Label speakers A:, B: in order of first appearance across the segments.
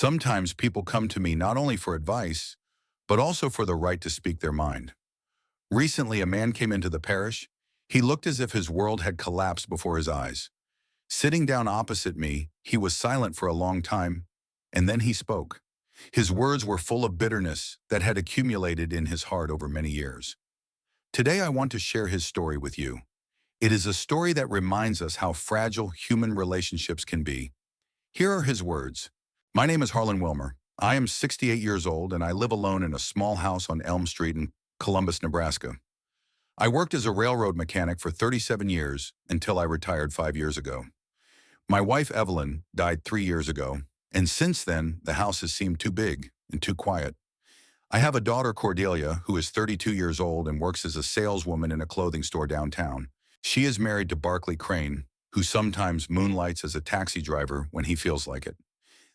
A: Sometimes people come to me not only for advice, but also for the right to speak their mind. Recently, a man came into the parish. He looked as if his world had collapsed before his eyes. Sitting down opposite me, he was silent for a long time, and then he spoke. His words were full of bitterness that had accumulated in his heart over many years. Today, I want to share his story with you. It is a story that reminds us how fragile human relationships can be. Here are his words. My name is Harlan Wilmer. I am 68 years old and I live alone in a small house on Elm Street in Columbus, Nebraska. I worked as a railroad mechanic for 37 years until I retired 5 years ago. My wife Evelyn died 3 years ago, and since then, the house has seemed too big and too quiet. I have a daughter, Cordelia, who is 32 years old and works as a saleswoman in a clothing store downtown. She is married to Barclay Crane, who sometimes moonlights as a taxi driver when he feels like it.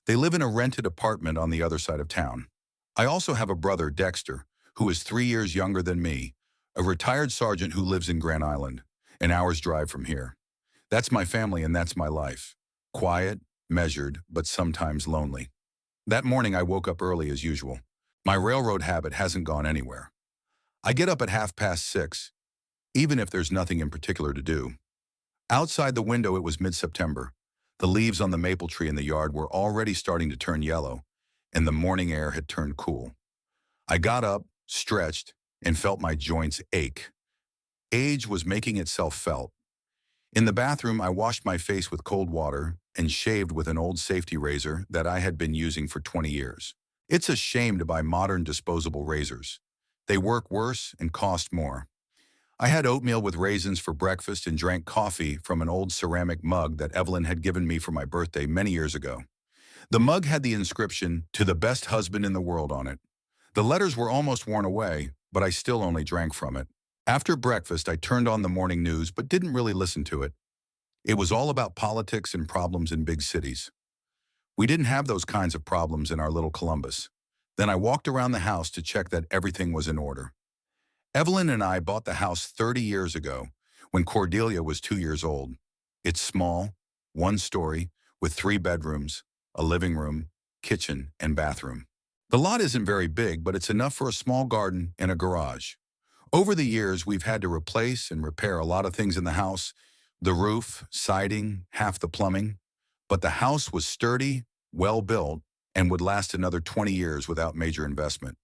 A: They live in a rented apartment on the other side of town. I also have a brother, Dexter, who is 3 years younger than me, a retired sergeant who lives in Grand Island, an hour's drive from here. That's my family and that's my life. Quiet, measured, but sometimes lonely. That morning I woke up early as usual. My railroad habit hasn't gone anywhere. I get up at 6:30, even if there's nothing in particular to do. Outside the window it was mid-September. The leaves on the maple tree in the yard were already starting to turn yellow, and the morning air had turned cool. I got up, stretched, and felt my joints ache. Age was making itself felt. In the bathroom, I washed my face with cold water and shaved with an old safety razor that I had been using for 20 years. It's a shame to buy modern disposable razors. They work worse and cost more. I had oatmeal with raisins for breakfast and drank coffee from an old ceramic mug that Evelyn had given me for my birthday many years ago. The mug had the inscription, "To the best husband in the world" on it. The letters were almost worn away, but I still only drank from it. After breakfast, I turned on the morning news but didn't really listen to it. It was all about politics and problems in big cities. We didn't have those kinds of problems in our little Columbus. Then I walked around the house to check that everything was in order. Evelyn and I bought the house 30 years ago when Cordelia was 2 years old. It's small, one story, with 3 bedrooms, a living room, kitchen, and bathroom. The lot isn't very big, but it's enough for a small garden and a garage. Over the years, we've had to replace and repair a lot of things in the house, the roof, siding, half the plumbing. But the house was sturdy, well built, and would last another 20 years without major investment.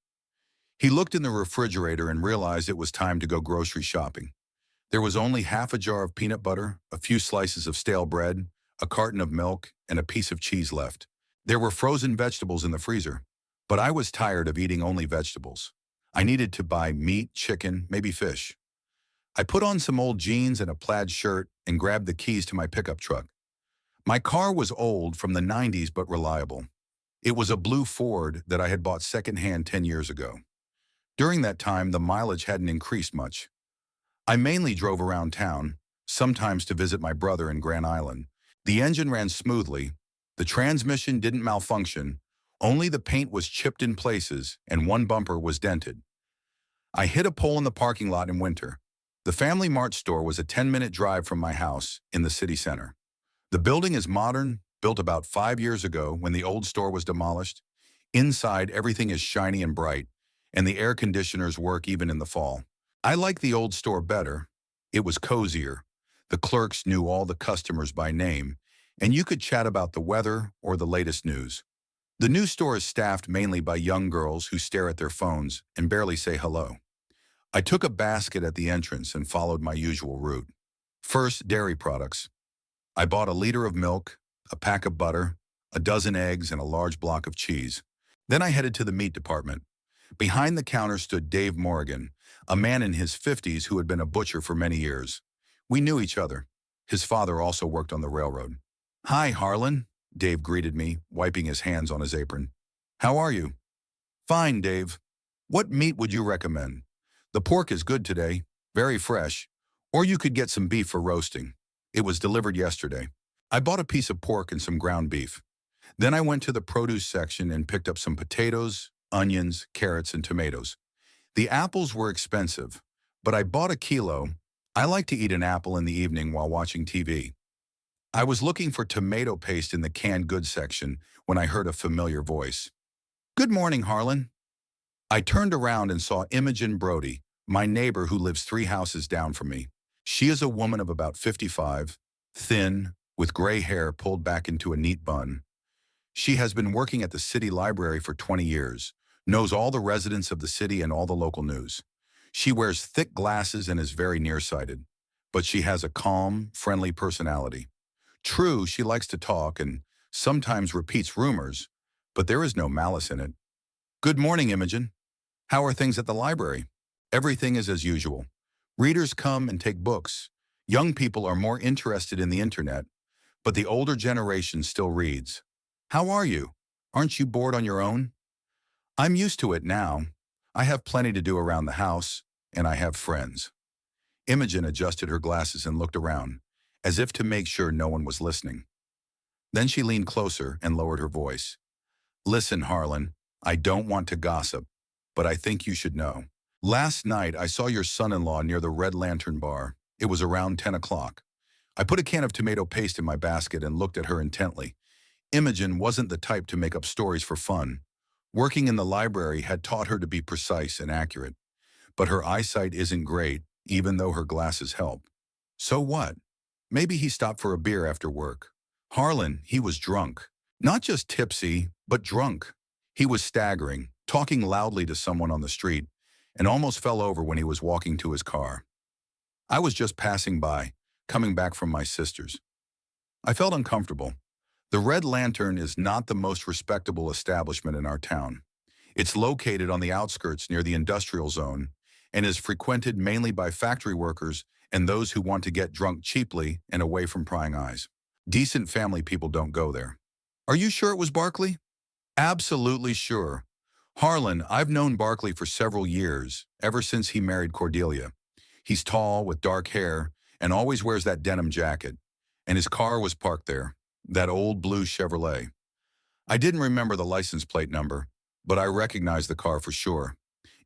A: He looked in the refrigerator and realized it was time to go grocery shopping. There was only half a jar of peanut butter, a few slices of stale bread, a carton of milk, and a piece of cheese left. There were frozen vegetables in the freezer, but I was tired of eating only vegetables. I needed to buy meat, chicken, maybe fish. I put on some old jeans and a plaid shirt and grabbed the keys to my pickup truck. My car was old from the 90s but reliable. It was a blue Ford that I had bought secondhand 10 years ago. During that time, the mileage hadn't increased much. I mainly drove around town, sometimes to visit my brother in Grand Island. The engine ran smoothly, the transmission didn't malfunction, only the paint was chipped in places and one bumper was dented. I hit a pole in the parking lot in winter. The Family Mart store was a 10-minute drive from my house in the city center. The building is modern, built about 5 years ago when the old store was demolished. Inside, everything is shiny and bright, and the air conditioners work even in the fall. I like the old store better. It was cozier. The clerks knew all the customers by name, and you could chat about the weather or the latest news. The new store is staffed mainly by young girls who stare at their phones and barely say hello. I took a basket at the entrance and followed my usual route. First, dairy products. I bought a liter of milk, a pack of butter, a dozen eggs, and a large block of cheese. Then I headed to the meat department. Behind the counter stood Dave Morgan, a man in his 50s who had been a butcher for many years. We knew each other. His father also worked on the railroad. "Hi, Harlan," Dave greeted me, wiping his hands on his apron. "How are you?" "Fine, Dave. What meat would you recommend? The pork is good today, very fresh, or you could get some beef for roasting. It was delivered yesterday." I bought a piece of pork and some ground beef. Then I went to the produce section and picked up some potatoes, onions, carrots, and tomatoes. The apples were expensive, but I bought a kilo. I like to eat an apple in the evening while watching TV. I was looking for tomato paste in the canned goods section when I heard a familiar voice. Good morning, Harlan. I turned around and saw Imogen Brody, my neighbor who lives 3 houses down from me. She is a woman of about 55, thin, with gray hair pulled back into a neat bun. She has been working at the city library for 20 years, knows all the residents of the city and all the local news. She wears thick glasses and is very nearsighted, but she has a calm, friendly personality. True, she likes to talk and sometimes repeats rumors, but there is no malice in it. Good morning, Imogen. How are things at the library? Everything is as usual. Readers come and take books. Young people are more interested in the internet, but the older generation still reads. How are you? Aren't you bored on your own? I'm used to it now. I have plenty to do around the house, and I have friends. Imogen adjusted her glasses and looked around, as if to make sure no one was listening. Then she leaned closer and lowered her voice. Listen, Harlan, I don't want to gossip, but I think you should know. Last night, I saw your son-in-law near the Red Lantern bar. It was around 10 o'clock. I put a can of tomato paste in my basket and looked at her intently. Imogen wasn't the type to make up stories for fun. Working in the library had taught her to be precise and accurate. But her eyesight isn't great, even though her glasses help. So what? Maybe he stopped for a beer after work. Harlan, he was drunk. Not just tipsy, but drunk. He was staggering, talking loudly to someone on the street, and almost fell over when he was walking to his car. I was just passing by, coming back from my sister's. I felt uncomfortable. The Red Lantern is not the most respectable establishment in our town. It's located on the outskirts near the industrial zone and is frequented mainly by factory workers and those who want to get drunk cheaply and away from prying eyes. Decent family people don't go there. Are you sure it was Barkley? Absolutely sure. Harlan, I've known Barkley for several years, ever since he married Cordelia. He's tall, with dark hair, and always wears that denim jacket. And his car was parked there, that old blue Chevrolet. I didn't remember the license plate number, but I recognized the car for sure.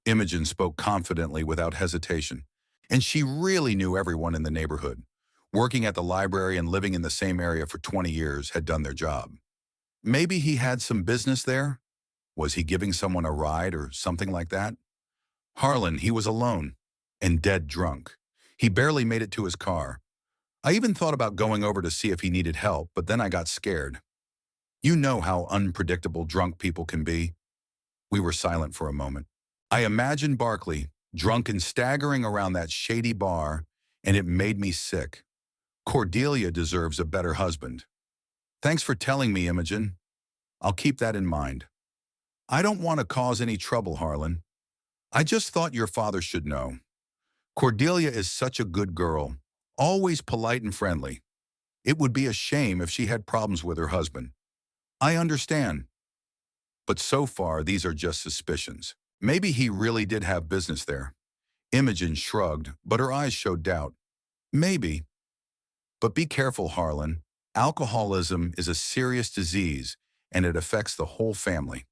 A: Imogen spoke confidently without hesitation, and she really knew everyone in the neighborhood. Working at the library and living in the same area for 20 years had done their job. Maybe he had some business there? Was he giving someone a ride or something like that? Harlan, he was alone and dead drunk. He barely made it to his car. I even thought about going over to see if he needed help, but then I got scared. You know how unpredictable drunk people can be. We were silent for a moment. I imagined Barkley, drunk and staggering around that shady bar, and it made me sick. Cordelia deserves a better husband. Thanks for telling me, Imogen. I'll keep that in mind. I don't want to cause any trouble, Harlan. I just thought your father should know. Cordelia is such a good girl, always polite and friendly. It would be a shame if she had problems with her husband. I understand. But so far, these are just suspicions. Maybe he really did have business there. Imogen shrugged, but her eyes showed doubt. Maybe. But be careful, Harlan. Alcoholism is a serious disease, and it affects the whole family.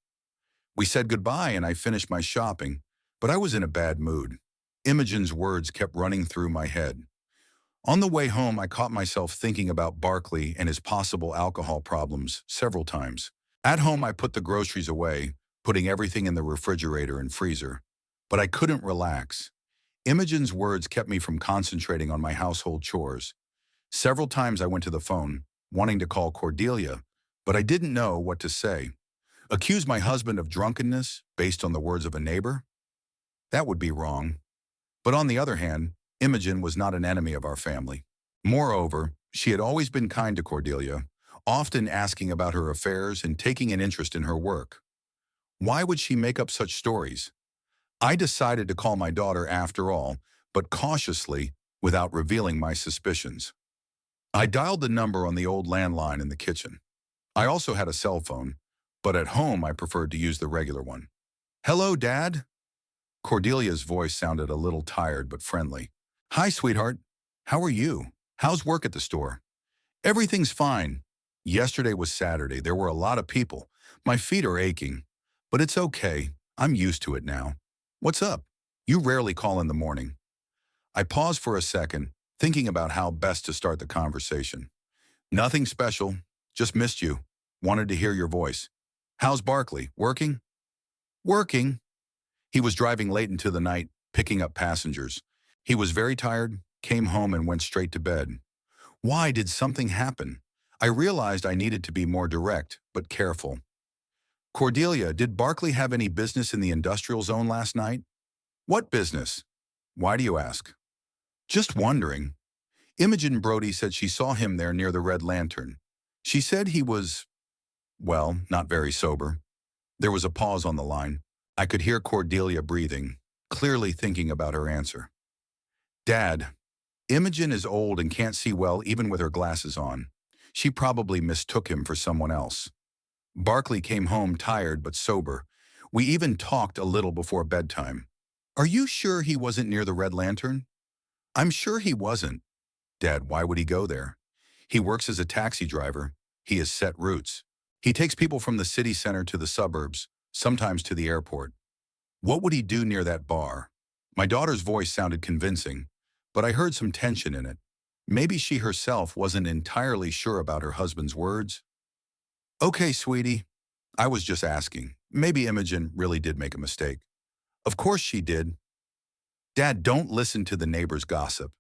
A: We said goodbye, and I finished my shopping, but I was in a bad mood. Imogen's words kept running through my head. On the way home, I caught myself thinking about Barkley and his possible alcohol problems several times. At home, I put the groceries away, putting everything in the refrigerator and freezer. But I couldn't relax. Imogen's words kept me from concentrating on my household chores. Several times I went to the phone, wanting to call Cordelia, but I didn't know what to say. Accuse my husband of drunkenness based on the words of a neighbor? That would be wrong. But on the other hand, Imogen was not an enemy of our family. Moreover, she had always been kind to Cordelia, often asking about her affairs and taking an interest in her work. Why would she make up such stories? I decided to call my daughter after all, but cautiously, without revealing my suspicions. I dialed the number on the old landline in the kitchen. I also had a cell phone, but at home I preferred to use the regular one. Hello, Dad? Cordelia's voice sounded a little tired but friendly. Hi, sweetheart. How are you? How's work at the store? Everything's fine. Yesterday was Saturday. There were a lot of people. My feet are aching. But it's okay. I'm used to it now. What's up? You rarely call in the morning. I paused for a second, thinking about how best to start the conversation. Nothing special. Just missed you. Wanted to hear your voice. How's Barkley? Working? Working. He was driving late into the night, picking up passengers. He was very tired, came home and went straight to bed. Why did something happen? I realized I needed to be more direct, but careful. Cordelia, did Barkley have any business in the industrial zone last night? What business? Why do you ask? Just wondering. Imogen Brody said she saw him there near the Red Lantern. She said he was, well, not very sober. There was a pause on the line. I could hear Cordelia breathing, clearly thinking about her answer. Dad, Imogen is old and can't see well even with her glasses on. She probably mistook him for someone else. Barkley came home tired but sober. We even talked a little before bedtime. Are you sure he wasn't near the Red Lantern? I'm sure he wasn't. Dad, why would he go there? He works as a taxi driver. He has set routes. He takes people from the city center to the suburbs, sometimes to the airport. What would he do near that bar? My daughter's voice sounded convincing, but I heard some tension in it. Maybe she herself wasn't entirely sure about her husband's words. Okay, sweetie. I was just asking. Maybe Imogen really did make a mistake. Of course she did. Dad, don't listen to the neighbors' gossip.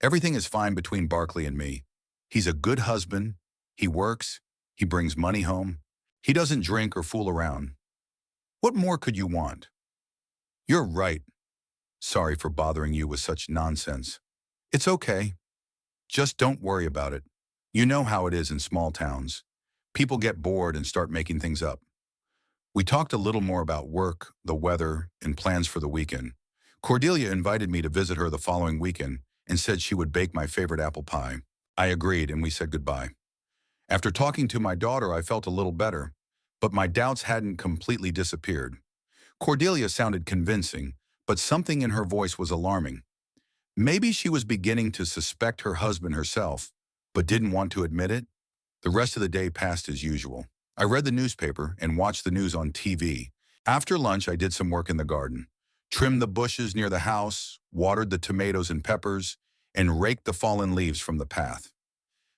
A: Everything is fine between Barkley and me. He's a good husband. He works. He brings money home. He doesn't drink or fool around. What more could you want? You're right. Sorry for bothering you with such nonsense. It's okay. Just don't worry about it. You know how it is in small towns. People get bored and start making things up. We talked a little more about work, the weather, and plans for the weekend. Cordelia invited me to visit her the following weekend and said she would bake my favorite apple pie. I agreed and we said goodbye. After talking to my daughter, I felt a little better, but my doubts hadn't completely disappeared. Cordelia sounded convincing, but something in her voice was alarming. Maybe she was beginning to suspect her husband herself, but didn't want to admit it. The rest of the day passed as usual. I read the newspaper and watched the news on TV. After lunch, I did some work in the garden, trimmed the bushes near the house, watered the tomatoes and peppers, and raked the fallen leaves from the path.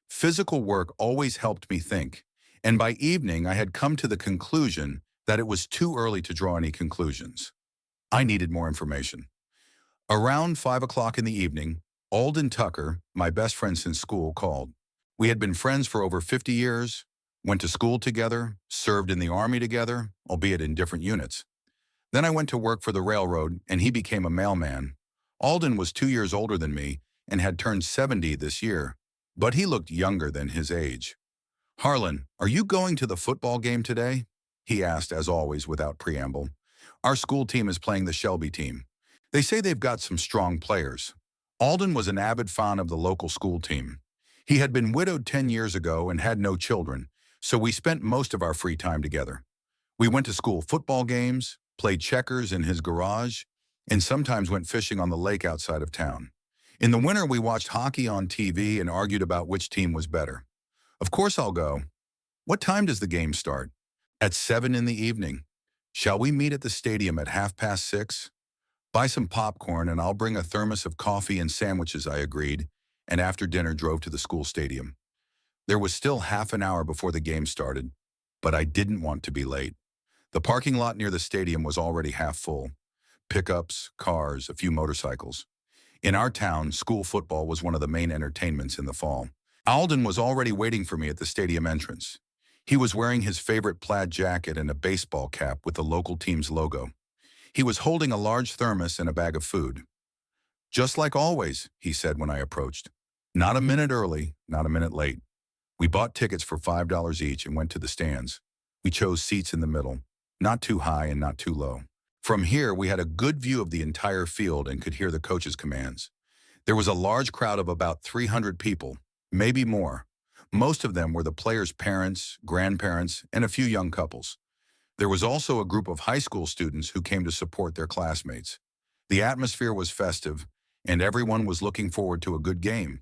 A: Physical work always helped me think, and by evening I had come to the conclusion that it was too early to draw any conclusions. I needed more information. Around 5 o'clock in the evening, Alden Tucker, my best friend since school, called. We had been friends for over 50 years, went to school together, served in the Army together, albeit in different units. Then I went to work for the railroad, and he became a mailman. Alden was 2 years older than me and had turned 70 this year, but he looked younger than his age. Harlan, are you going to the football game today? He asked, as always, without preamble. Our school team is playing the Shelby team. They say they've got some strong players. Alden was an avid fan of the local school team. He had been widowed 10 years ago and had no children, so we spent most of our free time together. We went to school football games, played checkers in his garage, and sometimes went fishing on the lake outside of town. In the winter, we watched hockey on TV and argued about which team was better. Of course I'll go. What time does the game start? At 7 in the evening. Shall we meet at the stadium at 6:30? Buy some popcorn and I'll bring a thermos of coffee and sandwiches, I agreed, and after dinner drove to the school stadium. There was still half an hour before the game started, but I didn't want to be late. The parking lot near the stadium was already half full. Pickups, cars, a few motorcycles. In our town, school football was one of the main entertainments in the fall. Alden was already waiting for me at the stadium entrance. He was wearing his favorite plaid jacket and a baseball cap with the local team's logo. He was holding a large thermos and a bag of food. Just like always, he said when I approached. Not a minute early, not a minute late. We bought tickets for $5 each and went to the stands. We chose seats in the middle, not too high and not too low. From here, we had a good view of the entire field and could hear the coach's commands. There was a large crowd of about 300 people, maybe more. Most of them were the players' parents, grandparents, and a few young couples. There was also a group of high school students who came to support their classmates. The atmosphere was festive, and everyone was looking forward to a good game.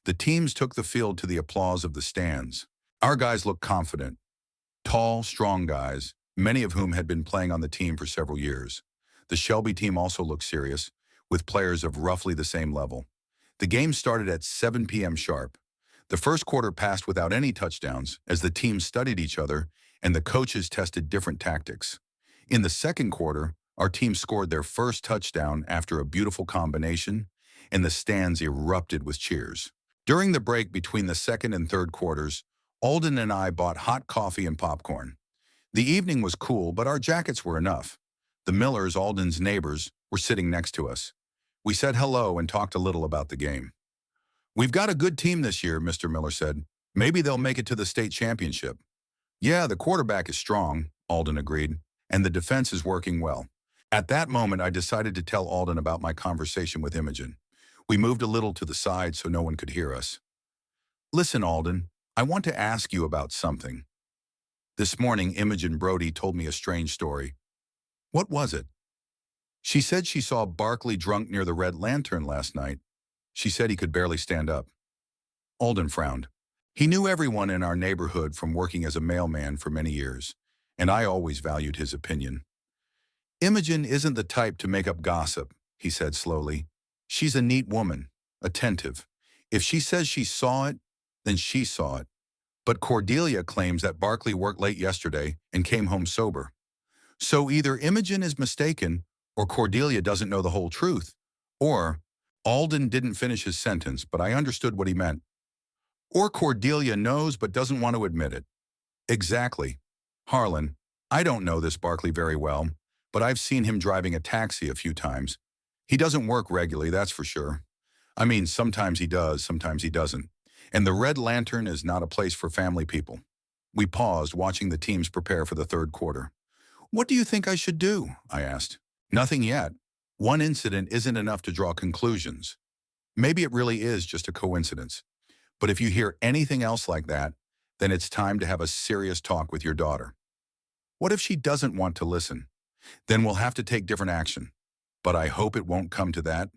A: The teams took the field to the applause of the stands. Our guys looked confident. Tall, strong guys, many of whom had been playing on the team for several years. The Shelby team also looked serious, with players of roughly the same level. The game started at 7 p.m. sharp. The first quarter passed without any touchdowns as the teams studied each other and the coaches tested different tactics. In the second quarter, our team scored their first touchdown after a beautiful combination, and the stands erupted with cheers. During the break between the second and third quarters, Alden and I bought hot coffee and popcorn. The evening was cool, but our jackets were enough. The Millers, Alden's neighbors, were sitting next to us. We said hello and talked a little about the game. "We've got a good team this year," Mr. Miller said. "Maybe they'll make it to the state championship." "Yeah, the quarterback is strong," Alden agreed, "and the defense is working well." At that moment, I decided to tell Alden about my conversation with Imogen. We moved a little to the side so no one could hear us. "Listen, Alden, I want to ask you about something." This morning, Imogen Brody told me a strange story. "What was it?" "She said she saw Barkley drunk near the Red Lantern last night. She said he could barely stand up." Alden frowned. He knew everyone in our neighborhood from working as a mailman for many years, and I always valued his opinion. "Imogen isn't the type to make up gossip," he said slowly. "She's a neat woman, attentive. If she says she saw it, then she saw it. But Cordelia claims that Barkley worked late yesterday and came home sober. So either Imogen is mistaken, or Cordelia doesn't know the whole truth, or—" Alden didn't finish his sentence, but I understood what he meant. "Or Cordelia knows but doesn't want to admit it." "Exactly. Harlan, I don't know this Barkley very well, but I've seen him driving a taxi a few times. He doesn't work regularly, that's for sure. I mean, sometimes he does, sometimes he doesn't. And the Red Lantern is not a place for family people." We paused, watching the teams prepare for the third quarter. "What do you think I should do?" I asked. "Nothing yet. One incident isn't enough to draw conclusions. Maybe it really is just a coincidence. But if you hear anything else like that, then it's time to have a serious talk with your daughter." "What if she doesn't want to listen?" "Then we'll have to take different action. But I hope it won't come to that."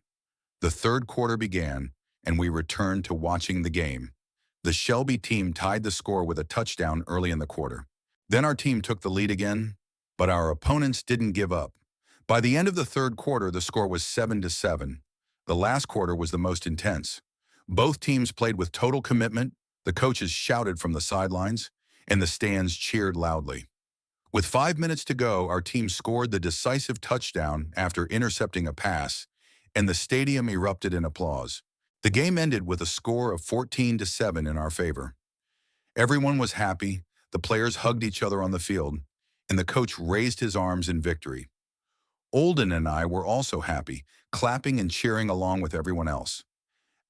A: The third quarter began, and we returned to watching the game. The Shelby team tied the score with a touchdown early in the quarter. Then our team took the lead again, but our opponents didn't give up. By the end of the third quarter, the score was 7-7. The last quarter was the most intense. Both teams played with total commitment, the coaches shouted from the sidelines, and the stands cheered loudly. With 5 minutes to go, our team scored the decisive touchdown after intercepting a pass, and the stadium erupted in applause. The game ended with a score of 14-7 in our favor. Everyone was happy, the players hugged each other on the field, and the coach raised his arms in victory. Alden and I were also happy, clapping and cheering along with everyone else.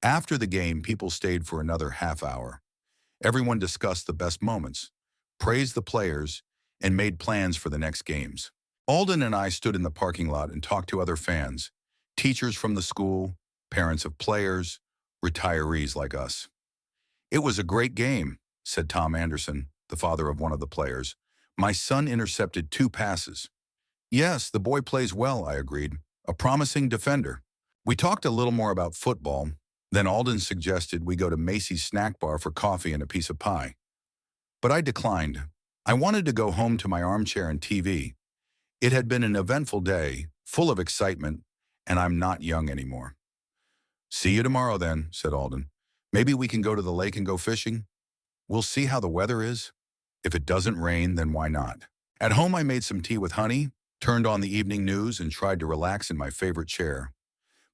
A: After the game, people stayed for another half hour. Everyone discussed the best moments, praised the players, and made plans for the next games. Alden and I stood in the parking lot and talked to other fans, teachers from the school, parents of players, retirees like us. "It was a great game," said Tom Anderson, the father of one of the players. "My son intercepted 2 passes." "Yes, the boy plays well," I agreed. "A promising defender." We talked a little more about football. Then Alden suggested we go to Macy's snack bar for coffee and a piece of pie. But I declined. I wanted to go home to my armchair and TV. It had been an eventful day, full of excitement, and I'm not young anymore. "See you tomorrow then," said Alden. "Maybe we can go to the lake and go fishing. We'll see how the weather is. If it doesn't rain, then why not?" At home, I made some tea with honey, turned on the evening news, and tried to relax in my favorite chair.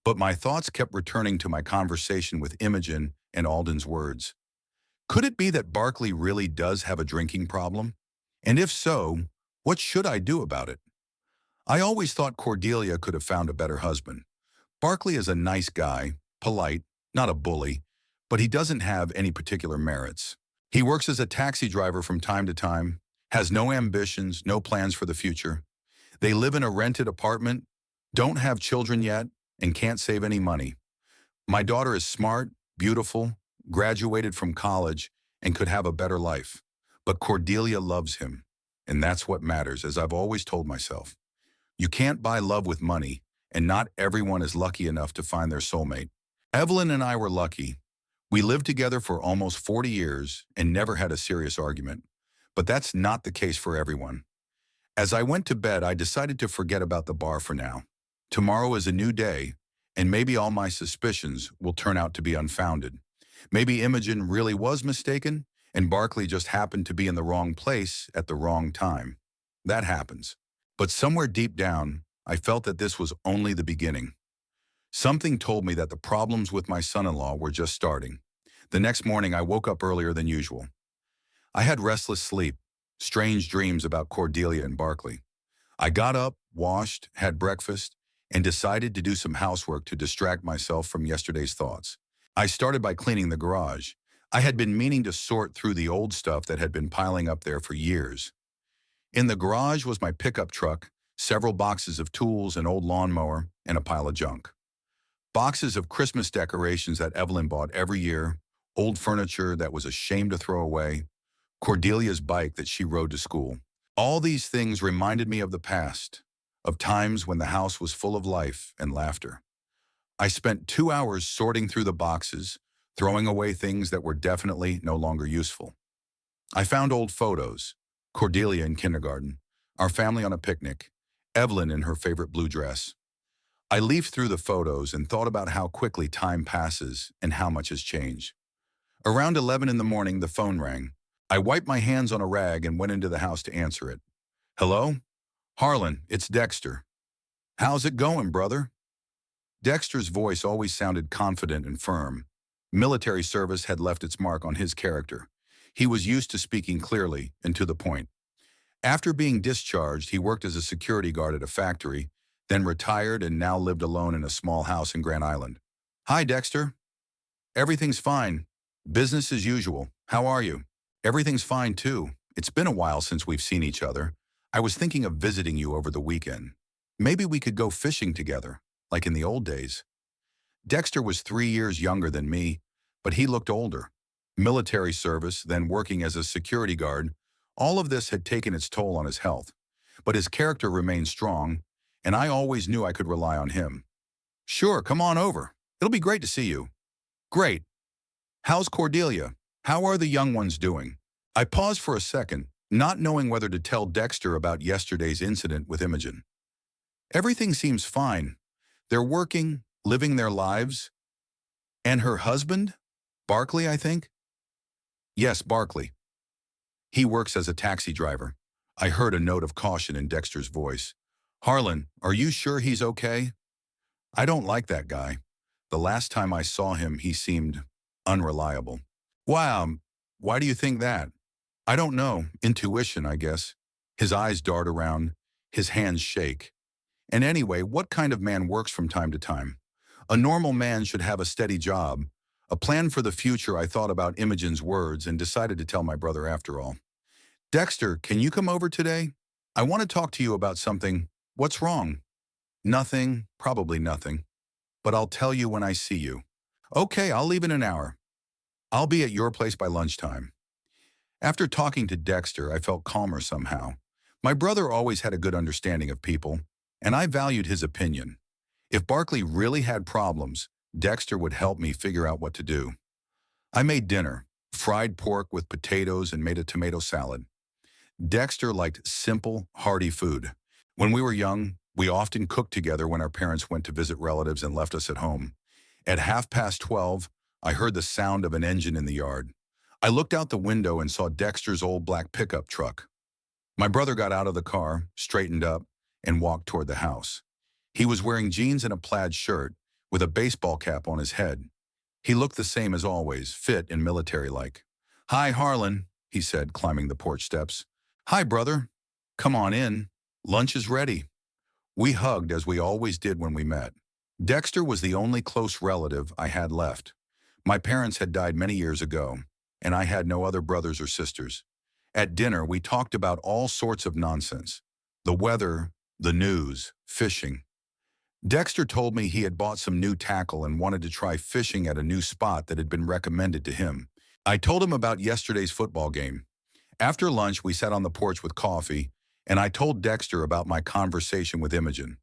A: But my thoughts kept returning to my conversation with Imogen and Alden's words. Could it be that Barkley really does have a drinking problem? And if so, what should I do about it? I always thought Cordelia could have found a better husband. Barkley is a nice guy, polite, not a bully, but he doesn't have any particular merits. He works as a taxi driver from time to time, has no ambitions, no plans for the future. They live in a rented apartment, don't have children yet, and can't save any money. My daughter is smart, beautiful, graduated from college, and could have a better life. But Cordelia loves him, and that's what matters, as I've always told myself. You can't buy love with money, and not everyone is lucky enough to find their soulmate. Evelyn and I were lucky. We lived together for almost 40 years and never had a serious argument. But that's not the case for everyone. As I went to bed, I decided to forget about the bar for now. Tomorrow is a new day, and maybe all my suspicions will turn out to be unfounded. Maybe Imogen really was mistaken, and Barkley just happened to be in the wrong place at the wrong time. That happens. But somewhere deep down, I felt that this was only the beginning. Something told me that the problems with my son-in-law were just starting. The next morning, I woke up earlier than usual. I had restless sleep, strange dreams about Cordelia and Barkley. I got up, washed, had breakfast, and decided to do some housework to distract myself from yesterday's thoughts. I started by cleaning the garage. I had been meaning to sort through the old stuff that had been piling up there for years. In the garage was my pickup truck, several boxes of tools, an old lawnmower, and a pile of junk. Boxes of Christmas decorations that Evelyn bought every year, old furniture that was a shame to throw away, Cordelia's bike that she rode to school. All these things reminded me of the past, of times when the house was full of life and laughter. I spent 2 hours sorting through the boxes, throwing away things that were definitely no longer useful. I found old photos, Cordelia in kindergarten, our family on a picnic, Evelyn in her favorite blue dress. I leafed through the photos and thought about how quickly time passes and how much has changed. Around 11 in the morning, the phone rang. I wiped my hands on a rag and went into the house to answer it. Hello? Harlan, it's Dexter. How's it going, brother? Dexter's voice always sounded confident and firm. Military service had left its mark on his character. He was used to speaking clearly and to the point. After being discharged, he worked as a security guard at a factory, then retired and now lived alone in a small house in Grand Island. Hi, Dexter. Everything's fine. Business as usual. How are you? Everything's fine, too. It's been a while since we've seen each other. I was thinking of visiting you over the weekend. Maybe we could go fishing together, like in the old days. Dexter was 3 years younger than me, but he looked older. Military service, then working as a security guard, all of this had taken its toll on his health. But his character remained strong, and I always knew I could rely on him. Sure, come on over. It'll be great to see you. Great. How's Cordelia? How are the young ones doing? I paused for a second, not knowing whether to tell Dexter about yesterday's incident with Imogen. Everything seems fine. They're working, living their lives. And her husband? Barkley, I think? Yes, Barkley. He works as a taxi driver. I heard a note of caution in Dexter's voice. Harlan, are you sure he's okay? I don't like that guy. The last time I saw him, he seemed unreliable. Wow, why do you think that? I don't know. Intuition, I guess. His eyes dart around, his hands shake. And anyway, what kind of man works from time to time? A normal man should have a steady job. A plan for the future. I thought about Imogen's words and decided to tell my brother after all. Dexter, can you come over today? I want to talk to you about something. What's wrong? Nothing, probably nothing. But I'll tell you when I see you. Okay, I'll leave in an hour. I'll be at your place by lunchtime. After talking to Dexter, I felt calmer somehow. My brother always had a good understanding of people, and I valued his opinion. If Barkley really had problems, Dexter would help me figure out what to do. I made dinner, fried pork with potatoes and made a tomato salad. Dexter liked simple, hearty food. When we were young, we often cooked together when our parents went to visit relatives and left us at home. At 12:30, I heard the sound of an engine in the yard. I looked out the window and saw Dexter's old black pickup truck. My brother got out of the car, straightened up, and walked toward the house. He was wearing jeans and a plaid shirt, with a baseball cap on his head. He looked the same as always, fit and military-like. Hi, Harlan, he said, climbing the porch steps. Hi, brother. Come on in. Lunch is ready. We hugged as we always did when we met. Dexter was the only close relative I had left. My parents had died many years ago, and I had no other brothers or sisters. At dinner, we talked about all sorts of nonsense. The weather, the news, fishing. Dexter told me he had bought some new tackle and wanted to try fishing at a new spot that had been recommended to him. I told him about yesterday's football game. After lunch, we sat on the porch with coffee, and I told Dexter about my conversation with Imogen.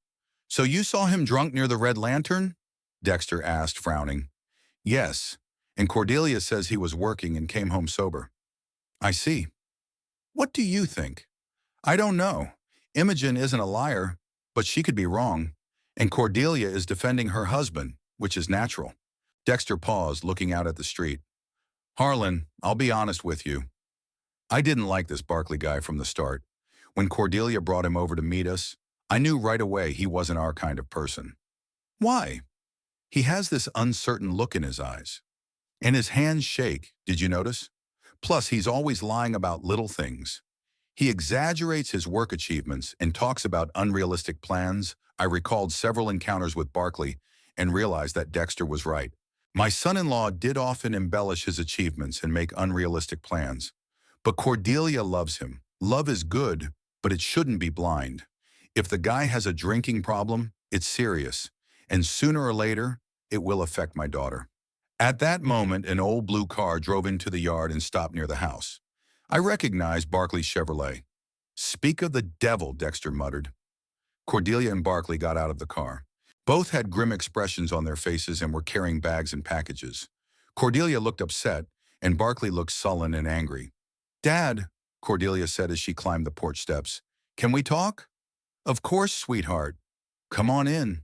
A: So you saw him drunk near the Red Lantern? Dexter asked, frowning. Yes, and Cordelia says he was working and came home sober. I see. What do you think? I don't know. Imogen isn't a liar, but she could be wrong. And Cordelia is defending her husband, which is natural. Dexter paused, looking out at the street. Harlan, I'll be honest with you. I didn't like this Barkley guy from the start. When Cordelia brought him over to meet us, I knew right away he wasn't our kind of person. Why? He has this uncertain look in his eyes. And his hands shake, did you notice? Plus, he's always lying about little things. He exaggerates his work achievements and talks about unrealistic plans. I recalled several encounters with Barkley and realized that Dexter was right. My son-in-law did often embellish his achievements and make unrealistic plans. But Cordelia loves him. Love is good, but it shouldn't be blind. If the guy has a drinking problem, it's serious, and sooner or later, it will affect my daughter. At that moment, an old blue car drove into the yard and stopped near the house. I recognized Barkley's Chevrolet. Speak of the devil, Dexter muttered. Cordelia and Barkley got out of the car. Both had grim expressions on their faces and were carrying bags and packages. Cordelia looked upset, and Barkley looked sullen and angry. Dad, Cordelia said as she climbed the porch steps, can we talk? Of course, sweetheart. Come on in.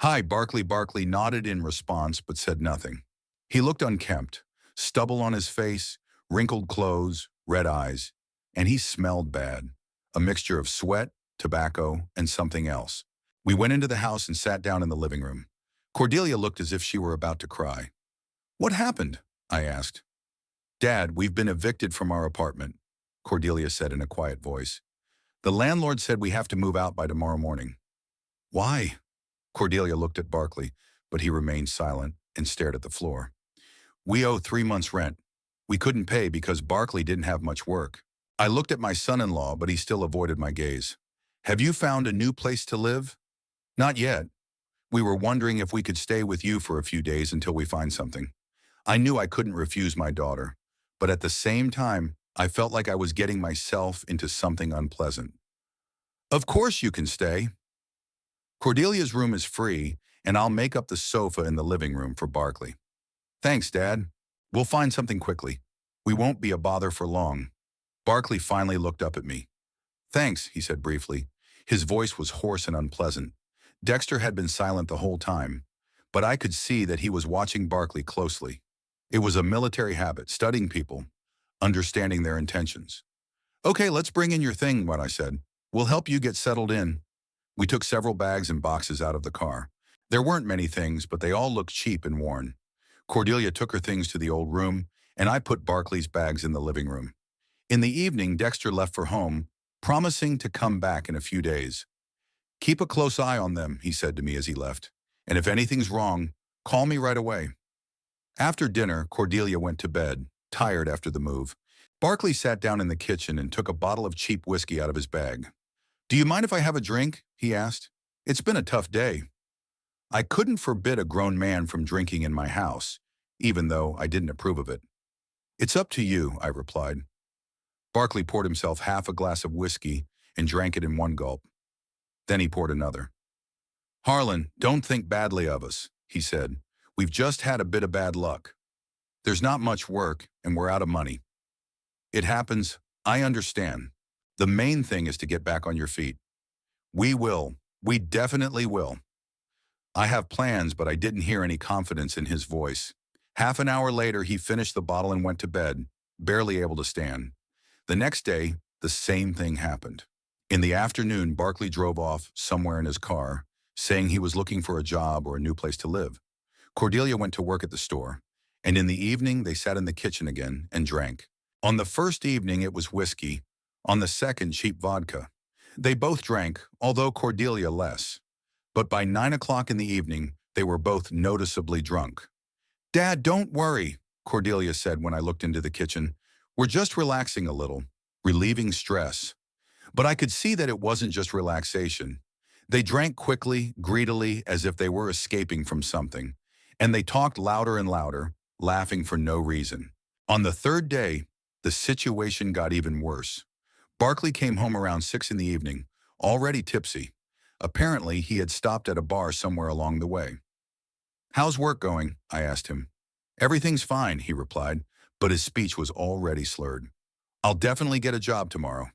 A: Hi, Barkley. Barkley nodded in response but said nothing. He looked unkempt, stubble on his face, wrinkled clothes, red eyes, and he smelled bad, a mixture of sweat, tobacco, and something else. We went into the house and sat down in the living room. Cordelia looked as if she were about to cry. What happened? I asked. Dad, we've been evicted from our apartment, Cordelia said in a quiet voice. The landlord said we have to move out by tomorrow morning. Why? Cordelia looked at Barkley, but he remained silent and stared at the floor. We owe 3 months' rent. We couldn't pay because Barkley didn't have much work. I looked at my son-in-law, but he still avoided my gaze. Have you found a new place to live? Not yet. We were wondering if we could stay with you for a few days until we find something. I knew I couldn't refuse my daughter, but at the same time, I felt like I was getting myself into something unpleasant. Of course you can stay. Cordelia's room is free, and I'll make up the sofa in the living room for Barkley. Thanks, Dad. We'll find something quickly. We won't be a bother for long. Barkley finally looked up at me. Thanks, he said briefly. His voice was hoarse and unpleasant. Dexter had been silent the whole time, but I could see that he was watching Barkley closely. It was a military habit, studying people, understanding their intentions. Okay, let's bring in your thing, what I said. We'll help you get settled in. We took several bags and boxes out of the car. There weren't many things, but they all looked cheap and worn. Cordelia took her things to the old room, and I put Barkley's bags in the living room. In the evening, Dexter left for home, promising to come back in a few days. Keep a close eye on them, he said to me as he left. And if anything's wrong, call me right away. After dinner, Cordelia went to bed, tired after the move. Barkley sat down in the kitchen and took a bottle of cheap whiskey out of his bag. Do you mind if I have a drink? He asked. It's been a tough day. I couldn't forbid a grown man from drinking in my house, even though I didn't approve of it. It's up to you, I replied. Barkley poured himself half a glass of whiskey and drank it in one gulp. Then he poured another. Harlan, don't think badly of us, he said. We've just had a bit of bad luck. There's not much work, and we're out of money. It happens. I understand. The main thing is to get back on your feet. We will. We definitely will. I have plans, but I didn't hear any confidence in his voice. Half an hour later, he finished the bottle and went to bed, barely able to stand. The next day, the same thing happened. In the afternoon, Barkley drove off somewhere in his car, saying he was looking for a job or a new place to live. Cordelia went to work at the store, and in the evening, they sat in the kitchen again and drank. On the first evening, it was whiskey. On the second, cheap vodka. They both drank, although Cordelia less. But by 9 o'clock in the evening, they were both noticeably drunk. Dad, don't worry, Cordelia said when I looked into the kitchen. We're just relaxing a little, relieving stress. But I could see that it wasn't just relaxation. They drank quickly, greedily, as if they were escaping from something. And they talked louder and louder, laughing for no reason. On the third day, the situation got even worse. Barkley came home around 6 in the evening, already tipsy. Apparently, he had stopped at a bar somewhere along the way. How's work going? I asked him. Everything's fine, he replied, but his speech was already slurred. I'll definitely get a job tomorrow.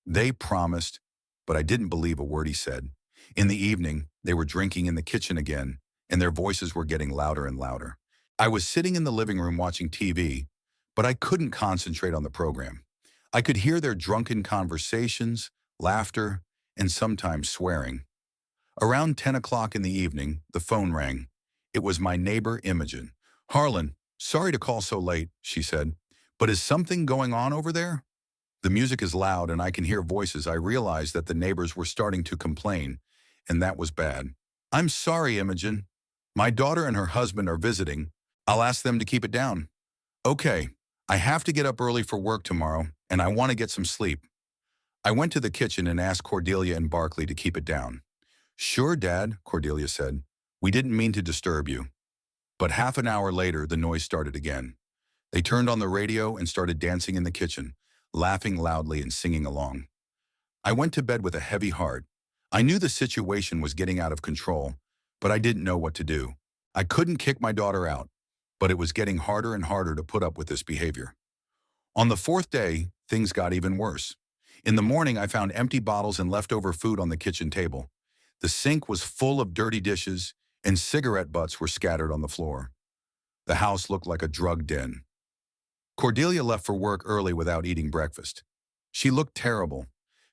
A: They promised, but I didn't believe a word he said. In the evening, they were drinking in the kitchen again, and their voices were getting louder and louder. I was sitting in the living room watching TV, but I couldn't concentrate on the program. I could hear their drunken conversations, laughter, and sometimes swearing. Around 10 o'clock in the evening, the phone rang. It was my neighbor, Imogen. "Harlan, sorry to call so late," she said, "but is something going on over there?" The music is loud and I can hear voices. I realized that the neighbors were starting to complain, and that was bad. "I'm sorry, Imogen. My daughter and her husband are visiting. I'll ask them to keep it down." "Okay, I have to get up early for work tomorrow, and I want to get some sleep." I went to the kitchen and asked Cordelia and Barkley to keep it down. "Sure, Dad," Cordelia said. "We didn't mean to disturb you." But half an hour later, the noise started again. They turned on the radio and started dancing in the kitchen, laughing loudly and singing along. I went to bed with a heavy heart. I knew the situation was getting out of control, but I didn't know what to do. I couldn't kick my daughter out, but it was getting harder and harder to put up with this behavior. On the fourth day, things got even worse. In the morning, I found empty bottles and leftover food on the kitchen table. The sink was full of dirty dishes, and cigarette butts were scattered on the floor. The house looked like a drug den. Cordelia left for work early without eating breakfast. She looked terrible,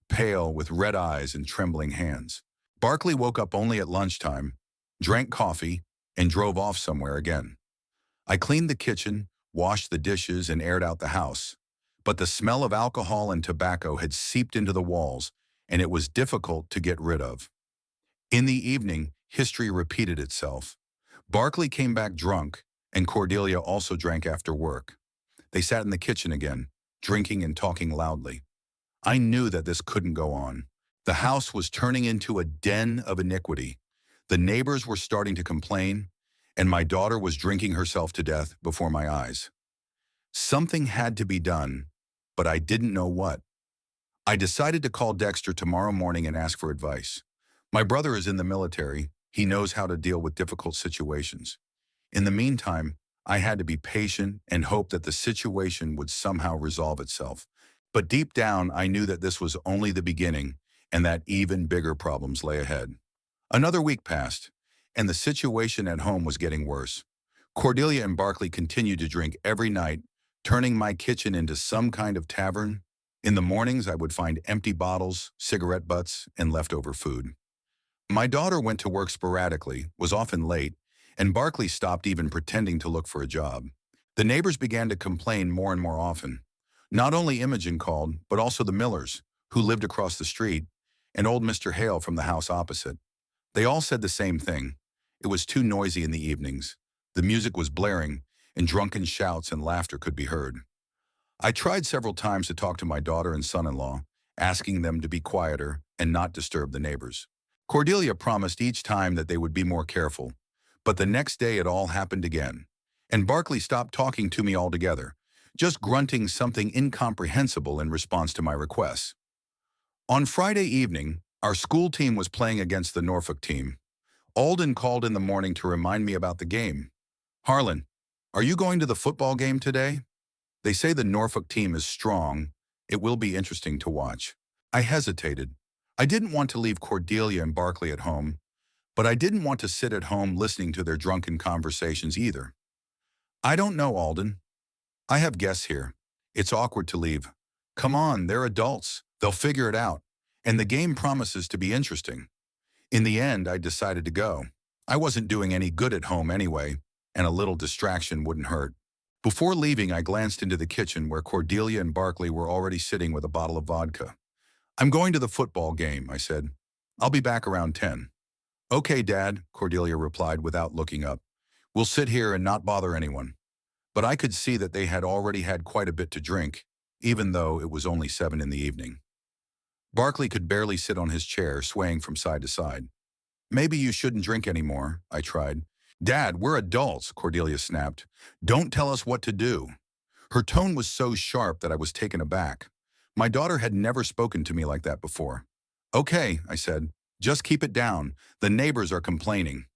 A: pale with red eyes and trembling hands. Barkley woke up only at lunchtime, drank coffee, and drove off somewhere again. I cleaned the kitchen, washed the dishes, and aired out the house. But the smell of alcohol and tobacco had seeped into the walls, and it was difficult to get rid of. In the evening, history repeated itself. Barkley came back drunk, and Cordelia also drank after work. They sat in the kitchen again, drinking and talking loudly. I knew that this couldn't go on. The house was turning into a den of iniquity. The neighbors were starting to complain, and my daughter was drinking herself to death before my eyes. Something had to be done, but I didn't know what. I decided to call Dexter tomorrow morning and ask for advice. My brother is in the military. He knows how to deal with difficult situations. In the meantime, I had to be patient and hope that the situation would somehow resolve itself. But deep down, I knew that this was only the beginning and that even bigger problems lay ahead. Another week passed, and the situation at home was getting worse. Cordelia and Barkley continued to drink every night, turning my kitchen into some kind of tavern. In the mornings, I would find empty bottles, cigarette butts, and leftover food. My daughter went to work sporadically, was often late, and Barkley stopped even pretending to look for a job. The neighbors began to complain more and more often. Not only Imogen called, but also the Millers, who lived across the street, and old Mr. Hale from the house opposite. They all said the same thing. It was too noisy in the evenings. The music was blaring, and drunken shouts and laughter could be heard. I tried several times to talk to my daughter and son-in-law, asking them to be quieter and not disturb the neighbors. Cordelia promised each time that they would be more careful, but the next day it all happened again, and Barkley stopped talking to me altogether, just grunting something incomprehensible in response to my requests. On Friday evening, our school team was playing against the Norfolk team. Alden called in the morning to remind me about the game. "Harlan, are you going to the football game today? They say the Norfolk team is strong. It will be interesting to watch." I hesitated. I didn't want to leave Cordelia and Barkley at home, but I didn't want to sit at home listening to their drunken conversations either. "I don't know, Alden. I have guests here. It's awkward to leave." "Come on, they're adults. They'll figure it out. And the game promises to be interesting." In the end, I decided to go. I wasn't doing any good at home anyway, and a little distraction wouldn't hurt. Before leaving, I glanced into the kitchen where Cordelia and Barkley were already sitting with a bottle of vodka. "I'm going to the football game," I said. "I'll be back around 10. "Okay, Dad," Cordelia replied without looking up. "We'll sit here and not bother anyone." But I could see that they had already had quite a bit to drink, even though it was only 7 in the evening. Barkley could barely sit on his chair, swaying from side to side. "Maybe you shouldn't drink anymore," I tried. "Dad, we're adults," Cordelia snapped. "Don't tell us what to do." Her tone was so sharp that I was taken aback. My daughter had never spoken to me like that before. "Okay," I said. "Just keep it down. The neighbors are complaining."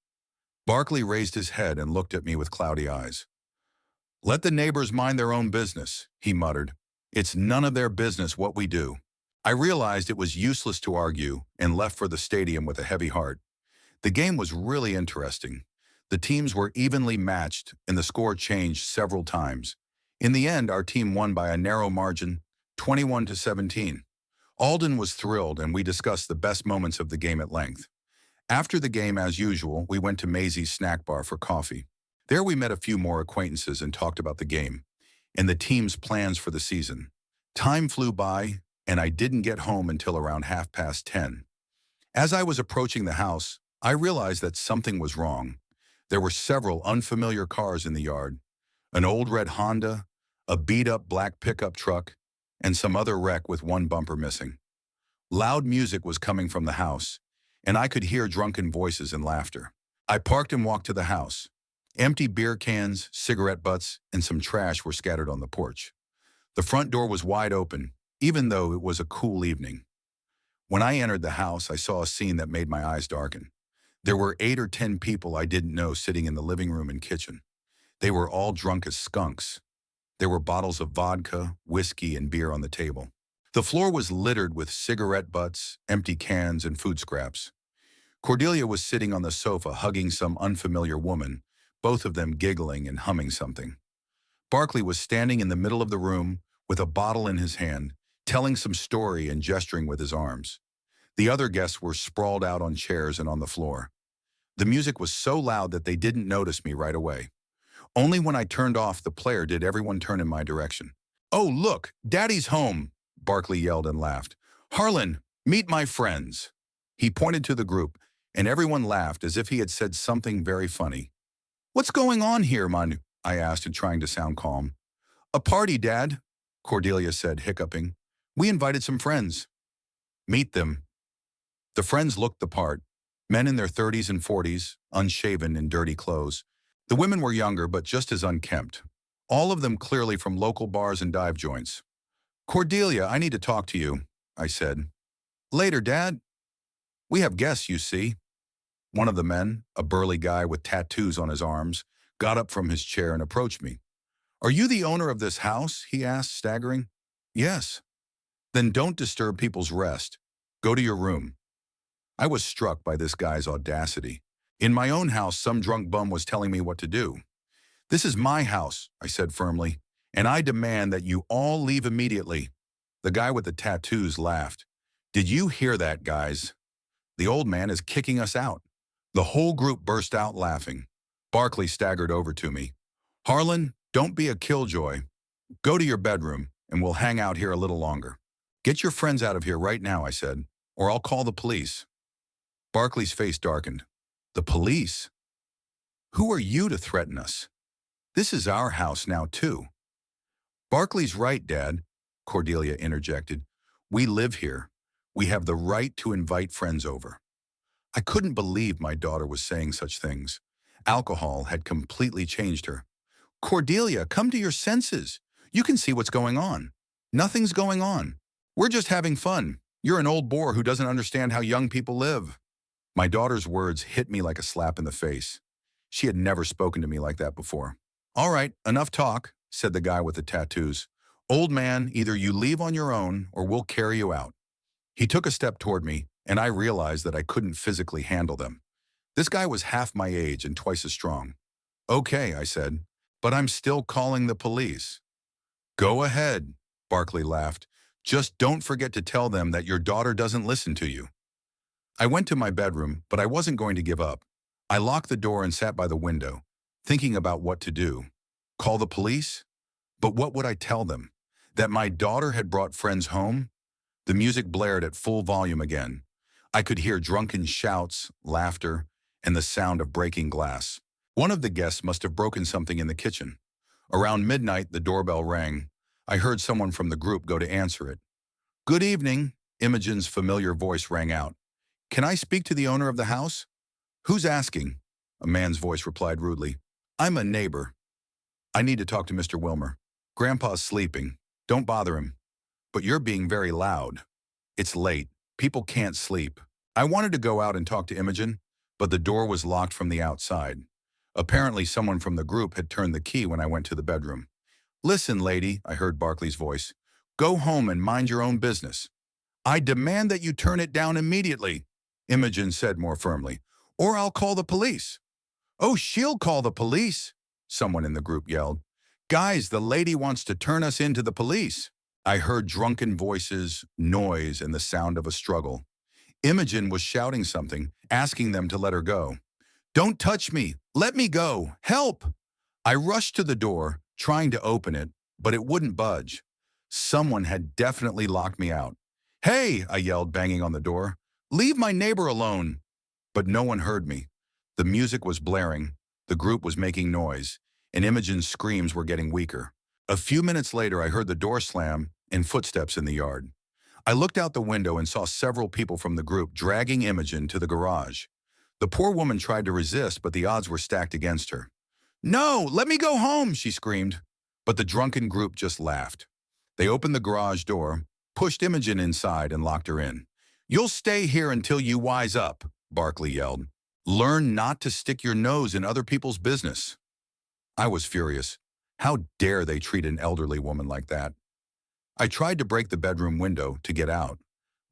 A: Barkley raised his head and looked at me with cloudy eyes. "Let the neighbors mind their own business," he muttered. "It's none of their business what we do." I realized it was useless to argue and left for the stadium with a heavy heart. The game was really interesting. The teams were evenly matched, and the score changed several times. In the end, our team won by a narrow margin, 21-17. Alden was thrilled, and we discussed the best moments of the game at length. After the game, as usual, we went to Maisie's snack bar for coffee. There we met a few more acquaintances and talked about the game and the team's plans for the season. Time flew by, and I didn't get home until around 10:30. As I was approaching the house, I realized that something was wrong. There were several unfamiliar cars in the yard, an old red Honda, a beat-up black pickup truck, and some other wreck with one bumper missing. Loud music was coming from the house, and I could hear drunken voices and laughter. I parked and walked to the house. Empty beer cans, cigarette butts, and some trash were scattered on the porch. The front door was wide open, even though it was a cool evening. When I entered the house, I saw a scene that made my eyes darken. There were 8 or 10 people I didn't know sitting in the living room and kitchen. They were all drunk as skunks. There were bottles of vodka, whiskey, and beer on the table. The floor was littered with cigarette butts, empty cans, and food scraps. Cordelia was sitting on the sofa hugging some unfamiliar woman, both of them giggling and humming something. Barkley was standing in the middle of the room with a bottle in his hand, telling some story and gesturing with his arms. The other guests were sprawled out on chairs and on the floor. The music was so loud that they didn't notice me right away. Only when I turned off the player did everyone turn in my direction. "Oh, look, Daddy's home," Barkley yelled and laughed. "Harlan, meet my friends." He pointed to the group, and everyone laughed as if he had said something very funny. "What's going on here, Manu?" I asked, and trying to sound calm. "A party, Dad," Cordelia said, hiccuping. "We invited some friends." "Meet them." The friends looked the part, men in their 30s and 40s, unshaven in dirty clothes. The women were younger, but just as unkempt. All of them clearly from local bars and dive joints. "Cordelia, I need to talk to you," I said. "Later, Dad." "We have guests, you see." One of the men, a burly guy with tattoos on his arms, got up from his chair and approached me. "Are you the owner of this house?" he asked, staggering. "Yes." "Then don't disturb people's rest. Go to your room." I was struck by this guy's audacity. In my own house, some drunk bum was telling me what to do. "This is my house," I said firmly, "and I demand that you all leave immediately." The guy with the tattoos laughed. "Did you hear that, guys? The old man is kicking us out." The whole group burst out laughing. Barkley staggered over to me. "Harlan, don't be a killjoy. Go to your bedroom, and we'll hang out here a little longer." "Get your friends out of here right now," I said, "or I'll call the police." Barkley's face darkened. "The police? Who are you to threaten us? This is our house now, too." "Barkley's right, Dad," Cordelia interjected. "We live here. We have the right to invite friends over." I couldn't believe my daughter was saying such things. Alcohol had completely changed her. "Cordelia, come to your senses. You can see what's going on." "Nothing's going on. We're just having fun. You're an old bore who doesn't understand how young people live." My daughter's words hit me like a slap in the face. She had never spoken to me like that before. "All right, enough talk," said the guy with the tattoos. "Old man, either you leave on your own or we'll carry you out." He took a step toward me, and I realized that I couldn't physically handle them. This guy was half my age and twice as strong. "Okay," I said, "but I'm still calling the police." "Go ahead," Barkley laughed. "Just don't forget to tell them that your daughter doesn't listen to you." I went to my bedroom, but I wasn't going to give up. I locked the door and sat by the window, thinking about what to do. Call the police? But what would I tell them? That my daughter had brought friends home? The music blared at full volume again. I could hear drunken shouts, laughter, and the sound of breaking glass. One of the guests must have broken something in the kitchen. Around midnight, the doorbell rang. I heard someone from the group go to answer it. "Good evening," Imogen's familiar voice rang out. "Can I speak to the owner of the house?" "Who's asking?" A man's voice replied rudely. "I'm a neighbor. I need to talk to Mr. Wilmer. Grandpa's sleeping. Don't bother him." "But you're being very loud." "It's late. People can't sleep." I wanted to go out and talk to Imogen, but the door was locked from the outside. Apparently, someone from the group had turned the key when I went to the bedroom. "Listen, lady," I heard Barkley's voice. "Go home and mind your own business." "I demand that you turn it down immediately," Imogen said more firmly, "or I'll call the police." "Oh, she'll call the police," someone in the group yelled. "Guys, the lady wants to turn us into the police." I heard drunken voices, noise, and the sound of a struggle. Imogen was shouting something, asking them to let her go. "Don't touch me! Let me go! Help!" I rushed to the door, trying to open it, but it wouldn't budge. Someone had definitely locked me out. "Hey!" I yelled, banging on the door. "Leave my neighbor alone!" But no one heard me. The music was blaring, the group was making noise, and Imogen's screams were getting weaker. A few minutes later, I heard the door slam and footsteps in the yard. I looked out the window and saw several people from the group dragging Imogen to the garage. The poor woman tried to resist, but the odds were stacked against her. "No, let me go home," she screamed. But the drunken group just laughed. They opened the garage door, pushed Imogen inside, and locked her in. "You'll stay here until you wise up," Barkley yelled. "Learn not to stick your nose in other people's business." I was furious. How dare they treat an elderly woman like that? I tried to break the bedroom window to get out,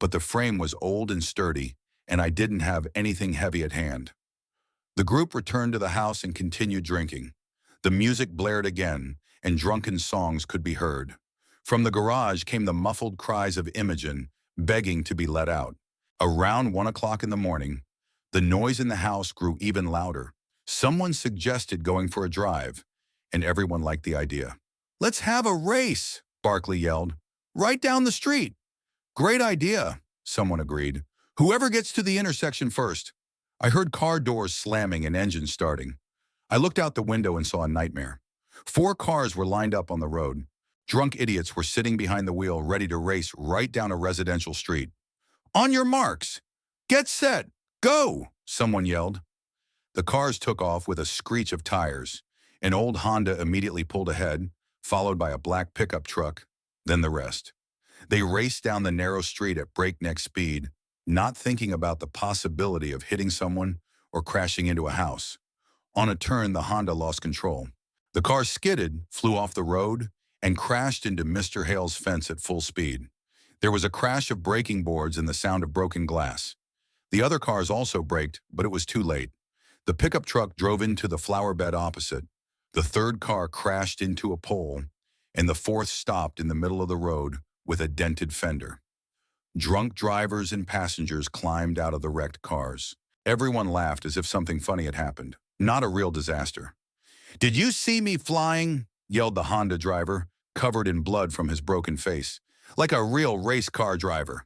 A: but the frame was old and sturdy, and I didn't have anything heavy at hand. The group returned to the house and continued drinking. The music blared again, and drunken songs could be heard. From the garage came the muffled cries of Imogen, begging to be let out. Around 1 o'clock in the morning, the noise in the house grew even louder. Someone suggested going for a drive, and everyone liked the idea. "Let's have a race," Barkley yelled. "Right down the street." "Great idea," someone agreed. "Whoever gets to the intersection first." I heard car doors slamming and engines starting. I looked out the window and saw a nightmare. 4 cars were lined up on the road. Drunk idiots were sitting behind the wheel, ready to race right down a residential street. "On your marks! Get set! Go!" someone yelled. The cars took off with a screech of tires. An old Honda immediately pulled ahead, followed by a black pickup truck, then the rest. They raced down the narrow street at breakneck speed, not thinking about the possibility of hitting someone or crashing into a house. On a turn, the Honda lost control. The car skidded, flew off the road, and crashed into Mr. Hale's fence at full speed. There was a crash of braking boards and the sound of broken glass. The other cars also braked, but it was too late. The pickup truck drove into the flower bed opposite. The third car crashed into a pole, and the fourth stopped in the middle of the road with a dented fender. Drunk drivers and passengers climbed out of the wrecked cars. Everyone laughed as if something funny had happened, not a real disaster. "Did you see me flying?" yelled the Honda driver, covered in blood from his broken face. "Like a real race car driver."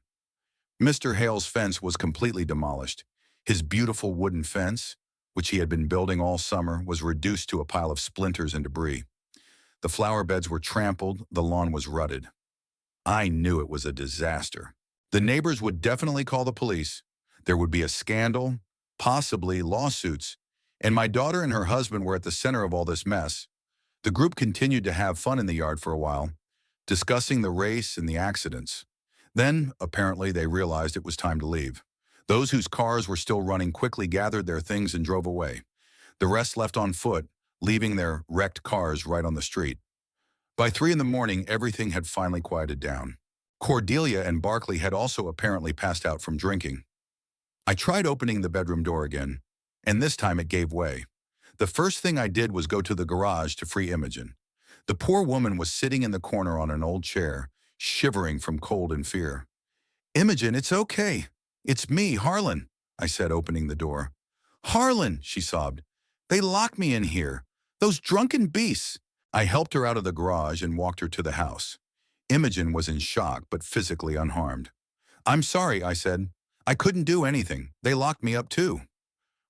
A: Mr. Hale's fence was completely demolished. His beautiful wooden fence, which he had been building all summer, was reduced to a pile of splinters and debris. The flower beds were trampled, the lawn was rutted. I knew it was a disaster. The neighbors would definitely call the police. There would be a scandal, possibly lawsuits, and my daughter and her husband were at the center of all this mess. The group continued to have fun in the yard for a while, discussing the race and the accidents. Then, apparently, they realized it was time to leave. Those whose cars were still running quickly gathered their things and drove away. The rest left on foot, leaving their wrecked cars right on the street. By 3 in the morning, everything had finally quieted down. Cordelia and Barkley had also apparently passed out from drinking. I tried opening the bedroom door again, and this time it gave way. The first thing I did was go to the garage to free Imogen. The poor woman was sitting in the corner on an old chair, shivering from cold and fear. "Imogen, it's okay. It's me, Harlan," I said, opening the door. "Harlan," she sobbed. "They locked me in here. Those drunken beasts." I helped her out of the garage and walked her to the house. Imogen was in shock, but physically unharmed. "I'm sorry," I said. "I couldn't do anything. They locked me up too."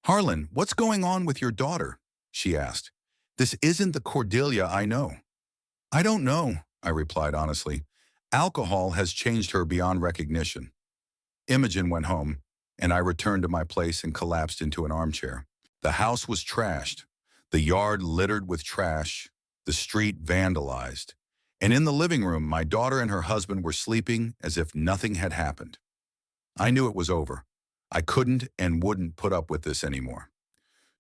A: "Harlan, what's going on with your daughter?" she asked. "This isn't the Cordelia I know." "I don't know," I replied honestly. "Alcohol has changed her beyond recognition." Imogen went home, and I returned to my place and collapsed into an armchair. The house was trashed, the yard littered with trash, the street vandalized, and in the living room, my daughter and her husband were sleeping as if nothing had happened. I knew it was over. I couldn't and wouldn't put up with this anymore.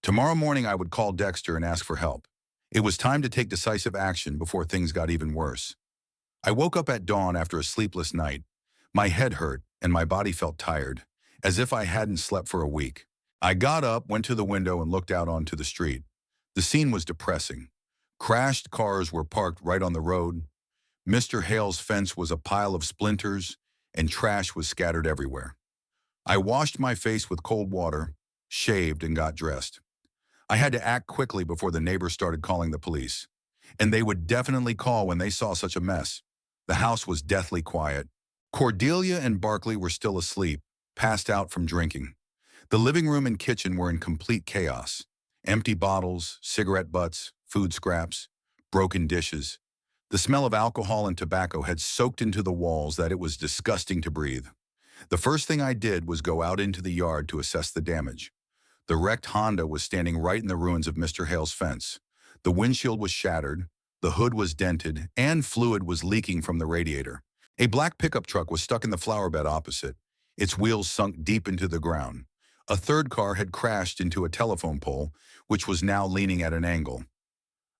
A: Tomorrow morning, I would call Dexter and ask for help. It was time to take decisive action before things got even worse. I woke up at dawn after a sleepless night. My head hurt and my body felt tired, as if I hadn't slept for a week. I got up, went to the window, and looked out onto the street. The scene was depressing. Crashed cars were parked right on the road. Mr. Hale's fence was a pile of splinters, and trash was scattered everywhere. I washed my face with cold water, shaved, and got dressed. I had to act quickly before the neighbors started calling the police. And they would definitely call when they saw such a mess. The house was deathly quiet. Cordelia and Barkley were still asleep, passed out from drinking. The living room and kitchen were in complete chaos. Empty bottles, cigarette butts, food scraps, broken dishes. The smell of alcohol and tobacco had soaked into the walls that it was disgusting to breathe. The first thing I did was go out into the yard to assess the damage. The wrecked Honda was standing right in the ruins of Mr. Hale's fence. The windshield was shattered, the hood was dented, and fluid was leaking from the radiator. A black pickup truck was stuck in the flower bed opposite, its wheels sunk deep into the ground. A third car had crashed into a telephone pole, which was now leaning at an angle.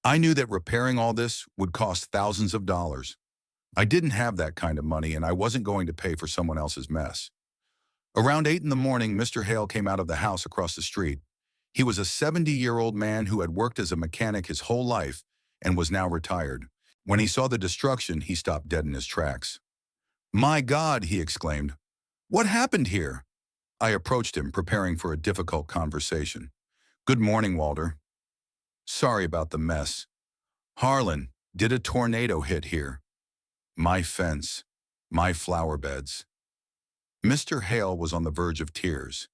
A: I knew that repairing all this would cost thousands of dollars. I didn't have that kind of money, and I wasn't going to pay for someone else's mess. Around 8 in the morning, Mr. Hale came out of the house across the street. He was a 70-year-old man who had worked as a mechanic his whole life and was now retired. When he saw the destruction, he stopped dead in his tracks. "My God," he exclaimed. "What happened here?" I approached him, preparing for a difficult conversation. "Good morning, Walter. Sorry about the mess. Harlan, did a tornado hit here? My fence, my flower beds." Mr. Hale was on the verge of tears.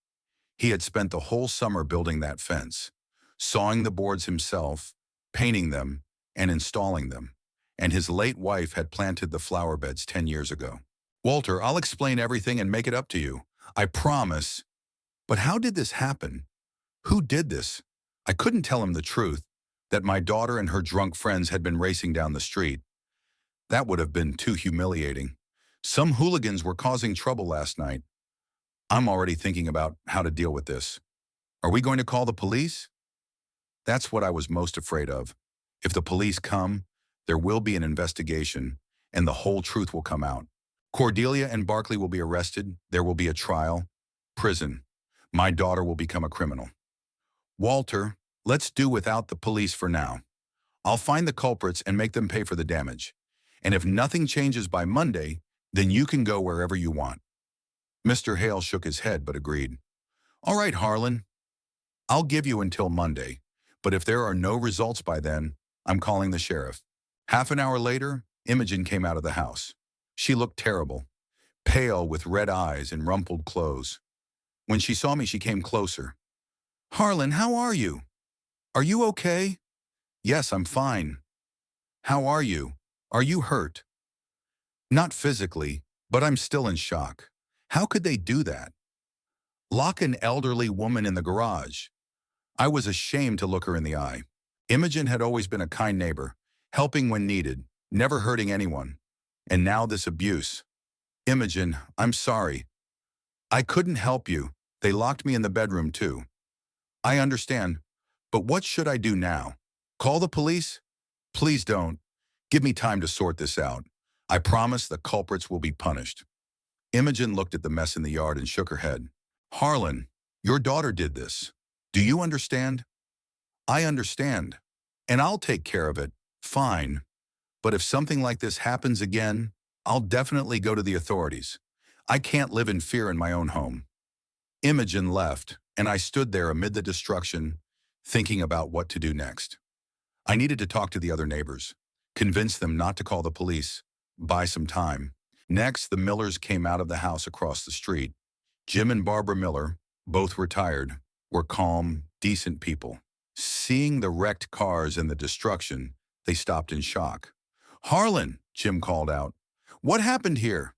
A: He had spent the whole summer building that fence, sawing the boards himself, painting them, and installing them, and his late wife had planted the flower beds 10 years ago. "Walter, I'll explain everything and make it up to you. I promise." "But how did this happen? Who did this?" I couldn't tell him the truth, that my daughter and her drunk friends had been racing down the street. That would have been too humiliating. Some hooligans were causing trouble last night. I'm already thinking about how to deal with this. Are we going to call the police? That's what I was most afraid of. If the police come, there will be an investigation, and the whole truth will come out. Cordelia and Barkley will be arrested, there will be a trial, prison. My daughter will become a criminal. "Walter, let's do without the police for now. I'll find the culprits and make them pay for the damage. And if nothing changes by Monday, then you can go wherever you want." Mr. Hale shook his head but agreed. "All right, Harlan. I'll give you until Monday, but if there are no results by then, I'm calling the sheriff." Half an hour later, Imogen came out of the house. She looked terrible, pale with red eyes and rumpled clothes. When she saw me, she came closer. "Harlan, how are you? Are you okay?" "Yes, I'm fine." "How are you? Are you hurt?" "Not physically, but I'm still in shock. How could they do that? Lock an elderly woman in the garage." I was ashamed to look her in the eye. Imogen had always been a kind neighbor, helping when needed, never hurting anyone. And now this abuse. "Imogen, I'm sorry. I couldn't help you. They locked me in the bedroom too." "I understand, but what should I do now? Call the police?" "Please don't. Give me time to sort this out. I promise the culprits will be punished." Imogen looked at the mess in the yard and shook her head. "Harlan, your daughter did this. Do you understand?" "I understand. And I'll take care of it. Fine. But if something like this happens again, I'll definitely go to the authorities. I can't live in fear in my own home." Imogen left, and I stood there amid the destruction, thinking about what to do next. I needed to talk to the other neighbors, convince them not to call the police, buy some time. Next, the Millers came out of the house across the street. Jim and Barbara Miller, both retired, were calm, decent people. Seeing the wrecked cars and the destruction, they stopped in shock. "Harlan," Jim called out, "what happened here?"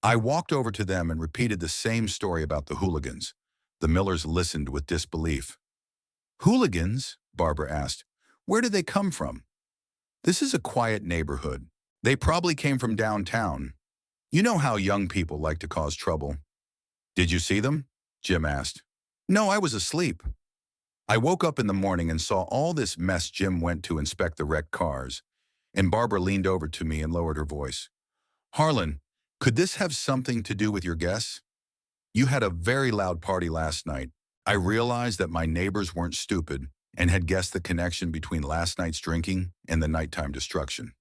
A: I walked over to them and repeated the same story about the hooligans. The Millers listened with disbelief. "Hooligans?" Barbara asked. "Where did they come from?" "This is a quiet neighborhood. They probably came from downtown. You know how young people like to cause trouble." "Did you see them?" Jim asked. "No, I was asleep." I woke up in the morning and saw all this mess. Jim went to inspect the wrecked cars, and Barbara leaned over to me and lowered her voice. "Harlan, could this have something to do with your guests? You had a very loud party last night. I realized that my neighbors weren't stupid and had guessed the connection between last night's drinking and the nighttime destruction.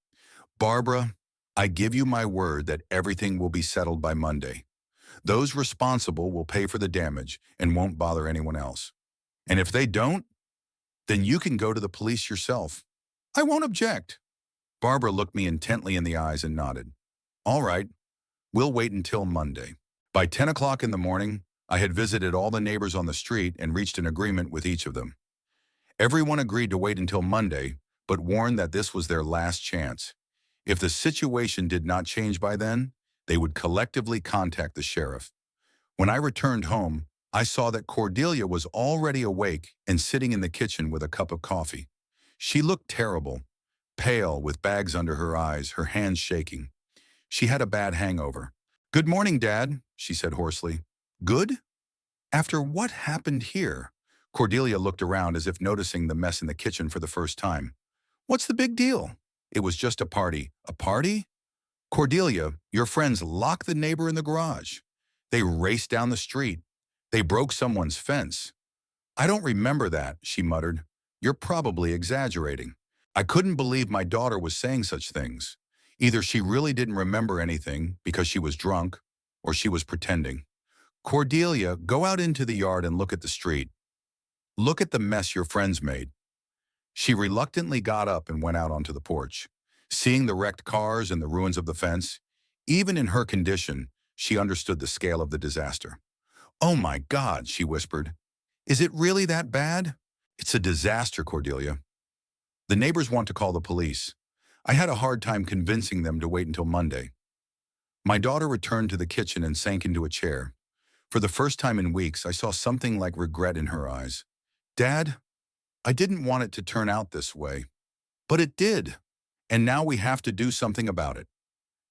A: Barbara, I give you my word that everything will be settled by Monday. Those responsible will pay for the damage and won't bother anyone else. And if they don't, then you can go to the police yourself. I won't object. Barbara looked me intently in the eyes and nodded. All right, we'll wait until Monday. By 10 o'clock in the morning, I had visited all the neighbors on the street and reached an agreement with each of them. Everyone agreed to wait until Monday, but warned that this was their last chance. If the situation did not change by then, they would collectively contact the sheriff. When I returned home, I saw that Cordelia was already awake and sitting in the kitchen with a cup of coffee. She looked terrible, pale with bags under her eyes, her hands shaking. She had a bad hangover. "Good morning, Dad," she said hoarsely. "Good? After what happened here?" Cordelia looked around as if noticing the mess in the kitchen for the first time. "What's the big deal?" "It was just a party." "A party?" "Cordelia, your friends locked the neighbor in the garage. They raced down the street. They broke someone's fence." "I don't remember that," she muttered. "You're probably exaggerating." I couldn't believe my daughter was saying such things. Either she really didn't remember anything because she was drunk, or she was pretending. "Cordelia, go out into the yard and look at the street. Look at the mess your friends made." She reluctantly got up and went out onto the porch. Seeing the wrecked cars and the ruins of the fence, even in her condition, she understood the scale of the disaster. "Oh my God," she whispered. "Is it really that bad?" "It's a disaster, Cordelia. The neighbors want to call the police. I had a hard time convincing them to wait until Monday." My daughter returned to the kitchen and sank into a chair. For the first time in weeks, I saw something like regret in her eyes. "Dad, I didn't want it to turn out this way. But it did. And now we have to do something about it."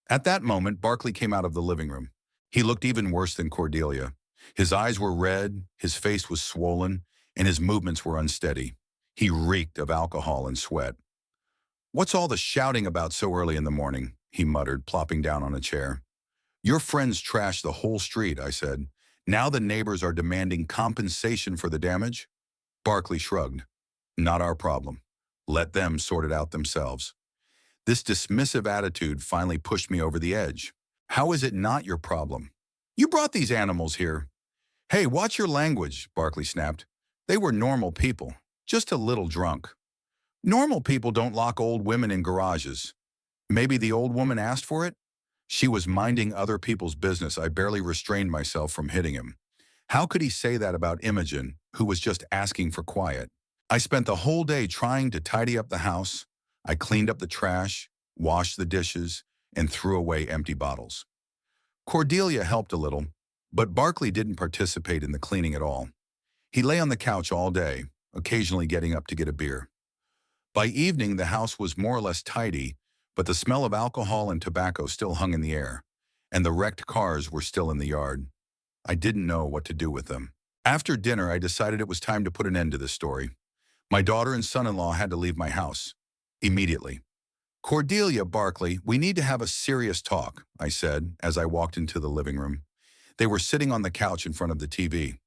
A: At that moment, Barkley came out of the living room. He looked even worse than Cordelia. His eyes were red, his face was swollen, and his movements were unsteady. He reeked of alcohol and sweat. "What's all the shouting about so early in the morning?" he muttered, plopping down on a chair. "Your friends trashed the whole street," I said. "Now the neighbors are demanding compensation for the damage?" Barkley shrugged. "Not our problem. Let them sort it out themselves." This dismissive attitude finally pushed me over the edge. "How is it not your problem? You brought these animals here." "Hey, watch your language," Barkley snapped. "They were normal people, just a little drunk. Normal people don't lock old women in garages. Maybe the old woman asked for it?" She was minding other people's business. I barely restrained myself from hitting him. How could he say that about Imogen, who was just asking for quiet? I spent the whole day trying to tidy up the house. I cleaned up the trash, washed the dishes, and threw away empty bottles. Cordelia helped a little, but Barkley didn't participate in the cleaning at all. He lay on the couch all day, occasionally getting up to get a beer. By evening, the house was more or less tidy, but the smell of alcohol and tobacco still hung in the air, and the wrecked cars were still in the yard. I didn't know what to do with them. After dinner, I decided it was time to put an end to this story. My daughter and son-in-law had to leave my house. Immediately. "Cordelia, Barkley, we need to have a serious talk," I said as I walked into the living room. They were sitting on the couch in front of the TV.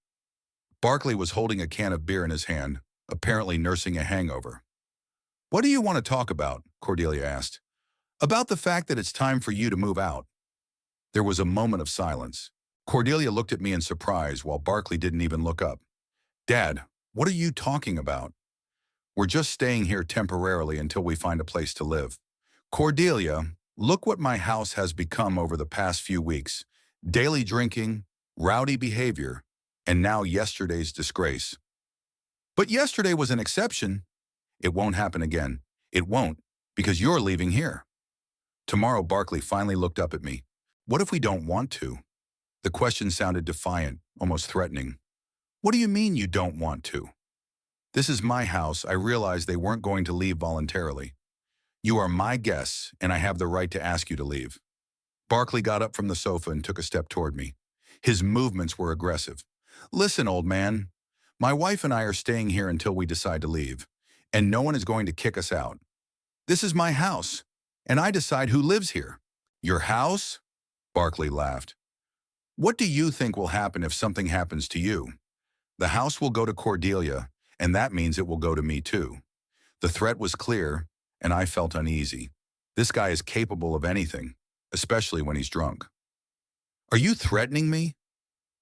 A: Barkley was holding a can of beer in his hand, apparently nursing a hangover. "What do you want to talk about?" Cordelia asked. "About the fact that it's time for you to move out." There was a moment of silence. Cordelia looked at me in surprise while Barkley didn't even look up. "Dad, what are you talking about?" "We're just staying here temporarily until we find a place to live." "Cordelia, look what my house has become over the past few weeks. Daily drinking, rowdy behavior, and now yesterday's disgrace." "But yesterday was an exception." "It won't happen again. It won't, because you're leaving here." Tomorrow, Barkley finally looked up at me. "What if we don't want to?" The question sounded defiant, almost threatening. "What do you mean you don't want to?" "This is my house. I realized they weren't going to leave voluntarily. You are my guests, and I have the right to ask you to leave." Barkley got up from the sofa and took a step toward me. His movements were aggressive. "Listen, old man, my wife and I are staying here until we decide to leave, and no one is going to kick us out. This is my house, and I decide who lives here." "Your house?" Barkley laughed. "What do you think will happen if something happens to you?" The house will go to Cordelia, and that means it will go to me too. The threat was clear, and I felt uneasy. This guy is capable of anything, especially when he's drunk. Are you threatening me?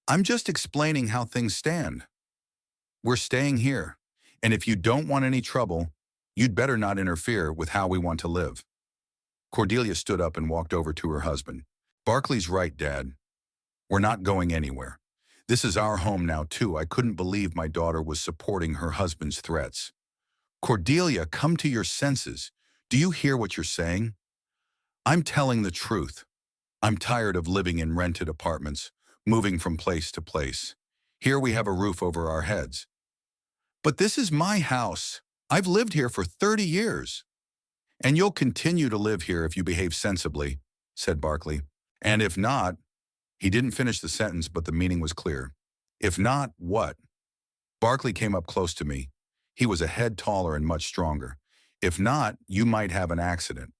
A: I'm just explaining how things stand. We're staying here, and if you don't want any trouble, you'd better not interfere with how we want to live. Cordelia stood up and walked over to her husband. Barkley's right, Dad. We're not going anywhere. This is our home now, too. I couldn't believe my daughter was supporting her husband's threats. Cordelia, come to your senses. Do you hear what you're saying? I'm telling the truth. I'm tired of living in rented apartments, moving from place to place. Here we have a roof over our heads. But this is my house. I've lived here for 30 years. And you'll continue to live here if you behave sensibly, said Barkley. And if not, he didn't finish the sentence, but the meaning was clear. If not, what? Barkley came up close to me. He was a head taller and much stronger. If not, you might have an accident.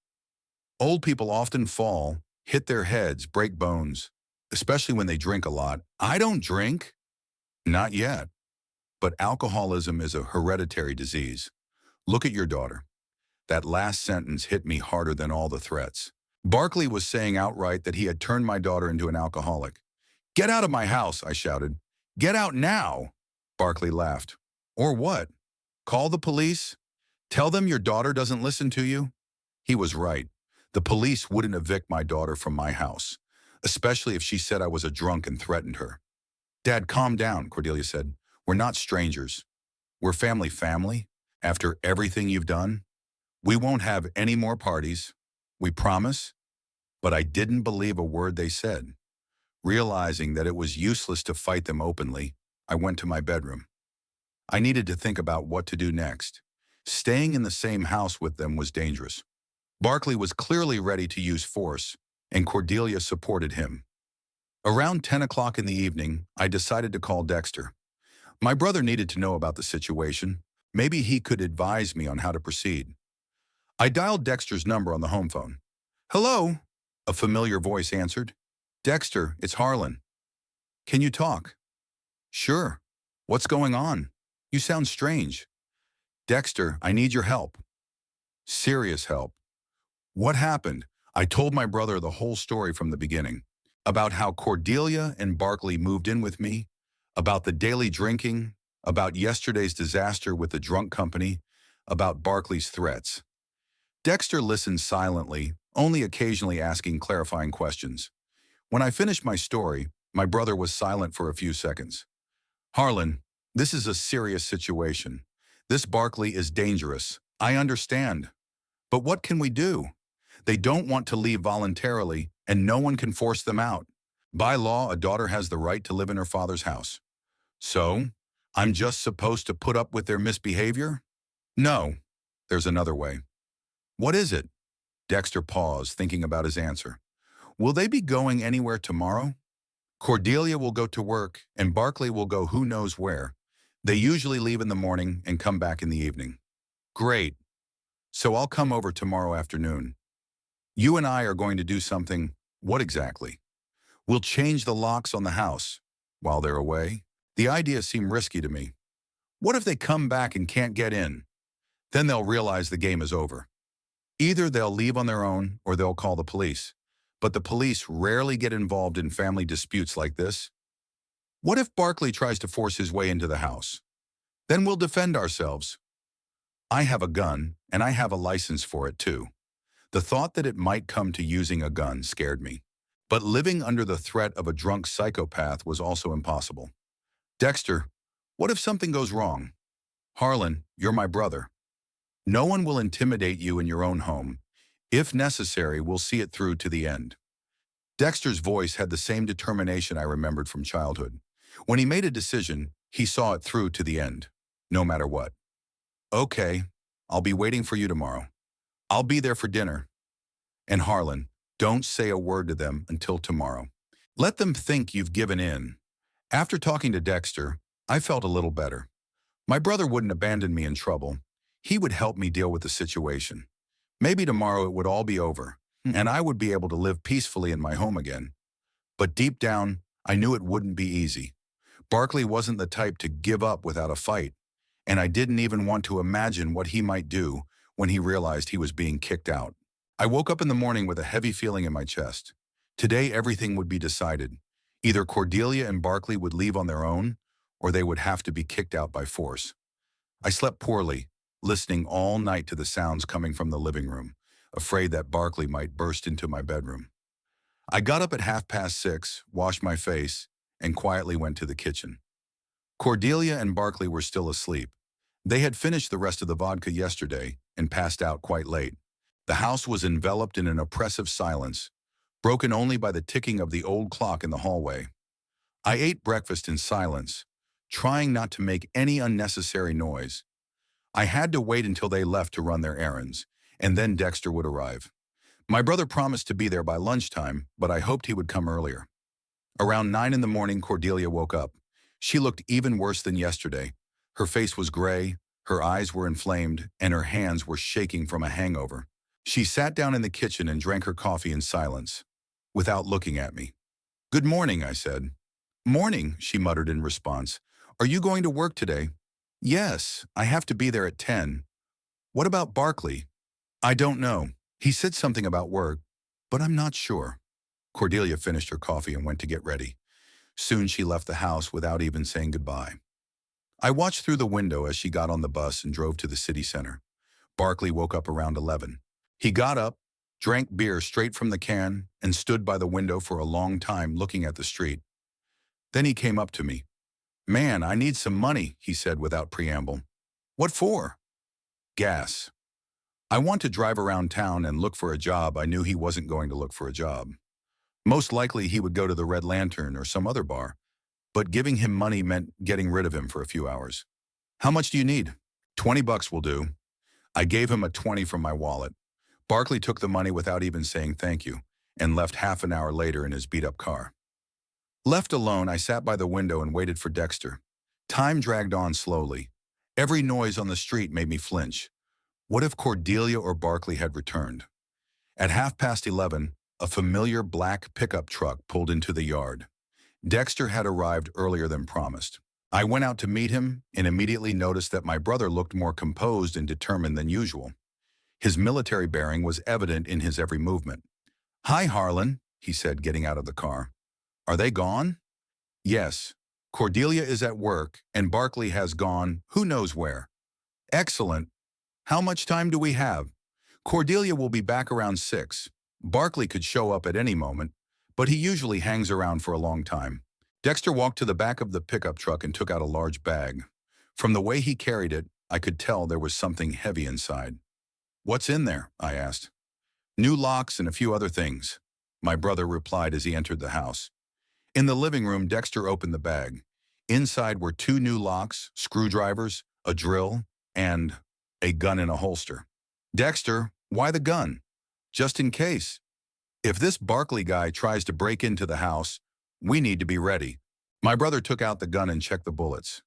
A: Old people often fall, hit their heads, break bones, especially when they drink a lot. I don't drink. Not yet. But alcoholism is a hereditary disease. Look at your daughter. That last sentence hit me harder than all the threats. Barkley was saying outright that he had turned my daughter into an alcoholic. Get out of my house, I shouted. Get out now. Barkley laughed. Or what? Call the police? Tell them your daughter doesn't listen to you? He was right. The police wouldn't evict my daughter from my house, especially if she said I was a drunk and threatened her. Dad, calm down, Cordelia said. We're not strangers. We're family. After everything you've done, we won't have any more parties. We promise. But I didn't believe a word they said. Realizing that it was useless to fight them openly, I went to my bedroom. I needed to think about what to do next. Staying in the same house with them was dangerous. Barkley was clearly ready to use force, and Cordelia supported him. Around 10 o'clock in the evening, I decided to call Dexter. My brother needed to know about the situation. Maybe he could advise me on how to proceed. I dialed Dexter's number on the home phone. Hello, a familiar voice answered. Dexter, it's Harlan. Can you talk? Sure. What's going on? You sound strange. Dexter, I need your help. Serious help. What happened? I told my brother the whole story from the beginning. About how Cordelia and Barkley moved in with me, about the daily drinking, about yesterday's disaster with the drunk company, about Barkley's threats. Dexter listened silently, only occasionally asking clarifying questions. When I finished my story, my brother was silent for a few seconds. Harlan, this is a serious situation. This Barkley is dangerous. I understand. But what can we do? They don't want to leave voluntarily, and no one can force them out. By law, a daughter has the right to live in her father's house. So, I'm just supposed to put up with their misbehavior? No, there's another way. What is it? Dexter paused, thinking about his answer. Will they be going anywhere tomorrow? Cordelia will go to work, and Barkley will go who knows where. They usually leave in the morning and come back in the evening. Great. So I'll come over tomorrow afternoon. You and I are going to do something. What exactly? We'll change the locks on the house. While they're away, the idea seemed risky to me. What if they come back and can't get in? Then they'll realize the game is over. Either they'll leave on their own or they'll call the police. But the police rarely get involved in family disputes like this. What if Barkley tries to force his way into the house? Then we'll defend ourselves. I have a gun, and I have a license for it too. The thought that it might come to using a gun scared me. But living under the threat of a drunk psychopath was also impossible. Dexter, what if something goes wrong? Harlan, you're my brother. No one will intimidate you in your own home. If necessary, we'll see it through to the end. Dexter's voice had the same determination I remembered from childhood. When he made a decision, he saw it through to the end, no matter what. Okay, I'll be waiting for you tomorrow. I'll be there for dinner. And Harlan, don't say a word to them until tomorrow. Let them think you've given in. After talking to Dexter, I felt a little better. My brother wouldn't abandon me in trouble. He would help me deal with the situation. Maybe tomorrow it would all be over, and I would be able to live peacefully in my home again. But deep down, I knew it wouldn't be easy. Barkley wasn't the type to give up without a fight, and I didn't even want to imagine what he might do when he realized he was being kicked out. I woke up in the morning with a heavy feeling in my chest. Today everything would be decided. Either Cordelia and Barkley would leave on their own, or they would have to be kicked out by force. I slept poorly, listening all night to the sounds coming from the living room, afraid that Barkley might burst into my bedroom. I got up at 6:30, washed my face, and quietly went to the kitchen. Cordelia and Barkley were still asleep. They had finished the rest of the vodka yesterday and passed out quite late. The house was enveloped in an oppressive silence, broken only by the ticking of the old clock in the hallway. I ate breakfast in silence, trying not to make any unnecessary noise. I had to wait until they left to run their errands, and then Dexter would arrive. My brother promised to be there by lunchtime, but I hoped he would come earlier. Around 9 in the morning, Cordelia woke up. She looked even worse than yesterday. Her face was gray, her eyes were inflamed, and her hands were shaking from a hangover. She sat down in the kitchen and drank her coffee in silence, without looking at me. "Good morning," I said. "Morning," she muttered in response. "Are you going to work today?" "Yes, I have to be there at 10. What about Barkley?" "I don't know. He said something about work, but I'm not sure." Cordelia finished her coffee and went to get ready. Soon she left the house without even saying goodbye. I watched through the window as she got on the bus and drove to the city center. Barkley woke up around 11. He got up, drank beer straight from the can, and stood by the window for a long time looking at the street. Then he came up to me. "Man, I need some money," he said without preamble. "What for?" "Gas. I want to drive around town and look for a job." I knew he wasn't going to look for a job. Most likely he would go to the Red Lantern or some other bar, but giving him money meant getting rid of him for a few hours. "How much do you need?" $20 will do." I gave him a 20 from my wallet. Barkley took the money without even saying thank you and left half an hour later in his beat-up car. Left alone, I sat by the window and waited for Dexter. Time dragged on slowly. Every noise on the street made me flinch. What if Cordelia or Barkley had returned? At 11:30, a familiar black pickup truck pulled into the yard. Dexter had arrived earlier than promised. I went out to meet him and immediately noticed that my brother looked more composed and determined than usual. His military bearing was evident in his every movement. "Hi, Harlan," he said, getting out of the car. "Are they gone?" "Yes. Cordelia is at work, and Barkley has gone who knows where." "Excellent. How much time do we have?" "Cordelia will be back around 6. Barkley could show up at any moment, but he usually hangs around for a long time." Dexter walked to the back of the pickup truck and took out a large bag. From the way he carried it, I could tell there was something heavy inside. "What's in there?" I asked. "New locks and a few other things," my brother replied as he entered the house. In the living room, Dexter opened the bag. Inside were 2 new locks, screwdrivers, a drill, and a gun in a holster. "Dexter, why the gun?" "Just in case. If this Barkley guy tries to break into the house, we need to be ready." My brother took out the gun and checked the bullets.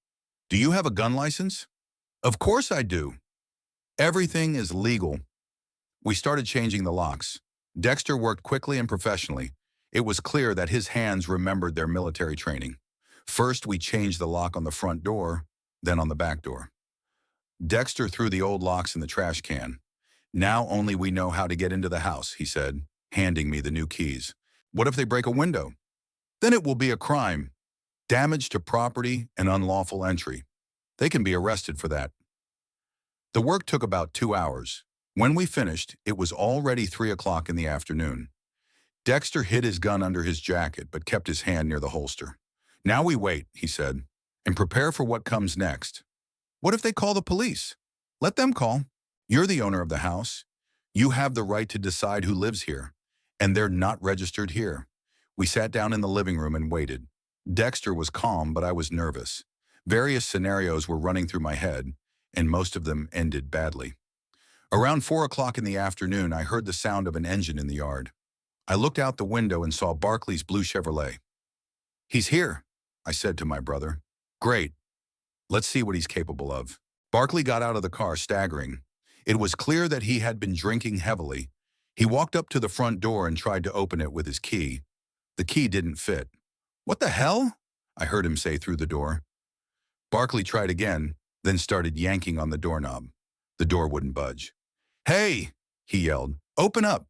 A: "Do you have a gun license?" "Of course I do. Everything is legal." We started changing the locks. Dexter worked quickly and professionally. It was clear that his hands remembered their military training. First, we changed the lock on the front door, then on the back door. Dexter threw the old locks in the trash can. "Now only we know how to get into the house," he said, handing me the new keys. "What if they break a window?" "Then it will be a crime. Damage to property and unlawful entry. They can be arrested for that." The work took about 2 hours. When we finished, it was already 3 o'clock in the afternoon. Dexter hid his gun under his jacket but kept his hand near the holster. "Now we wait," he said, "and prepare for what comes next." "What if they call the police?" "Let them call. You're the owner of the house. You have the right to decide who lives here, and they're not registered here." We sat down in the living room and waited. Dexter was calm, but I was nervous. Various scenarios were running through my head, and most of them ended badly. Around 4 o'clock in the afternoon, I heard the sound of an engine in the yard. I looked out the window and saw Barkley's blue Chevrolet. "He's here," I said to my brother. "Great. Let's see what he's capable of." Barkley got out of the car, staggering. It was clear that he had been drinking heavily. He walked up to the front door and tried to open it with his key. The key didn't fit. "What the hell?" I heard him say through the door. Barkley tried again, then started yanking on the doorknob. The door wouldn't budge. "Hey!" he yelled. "Open up!"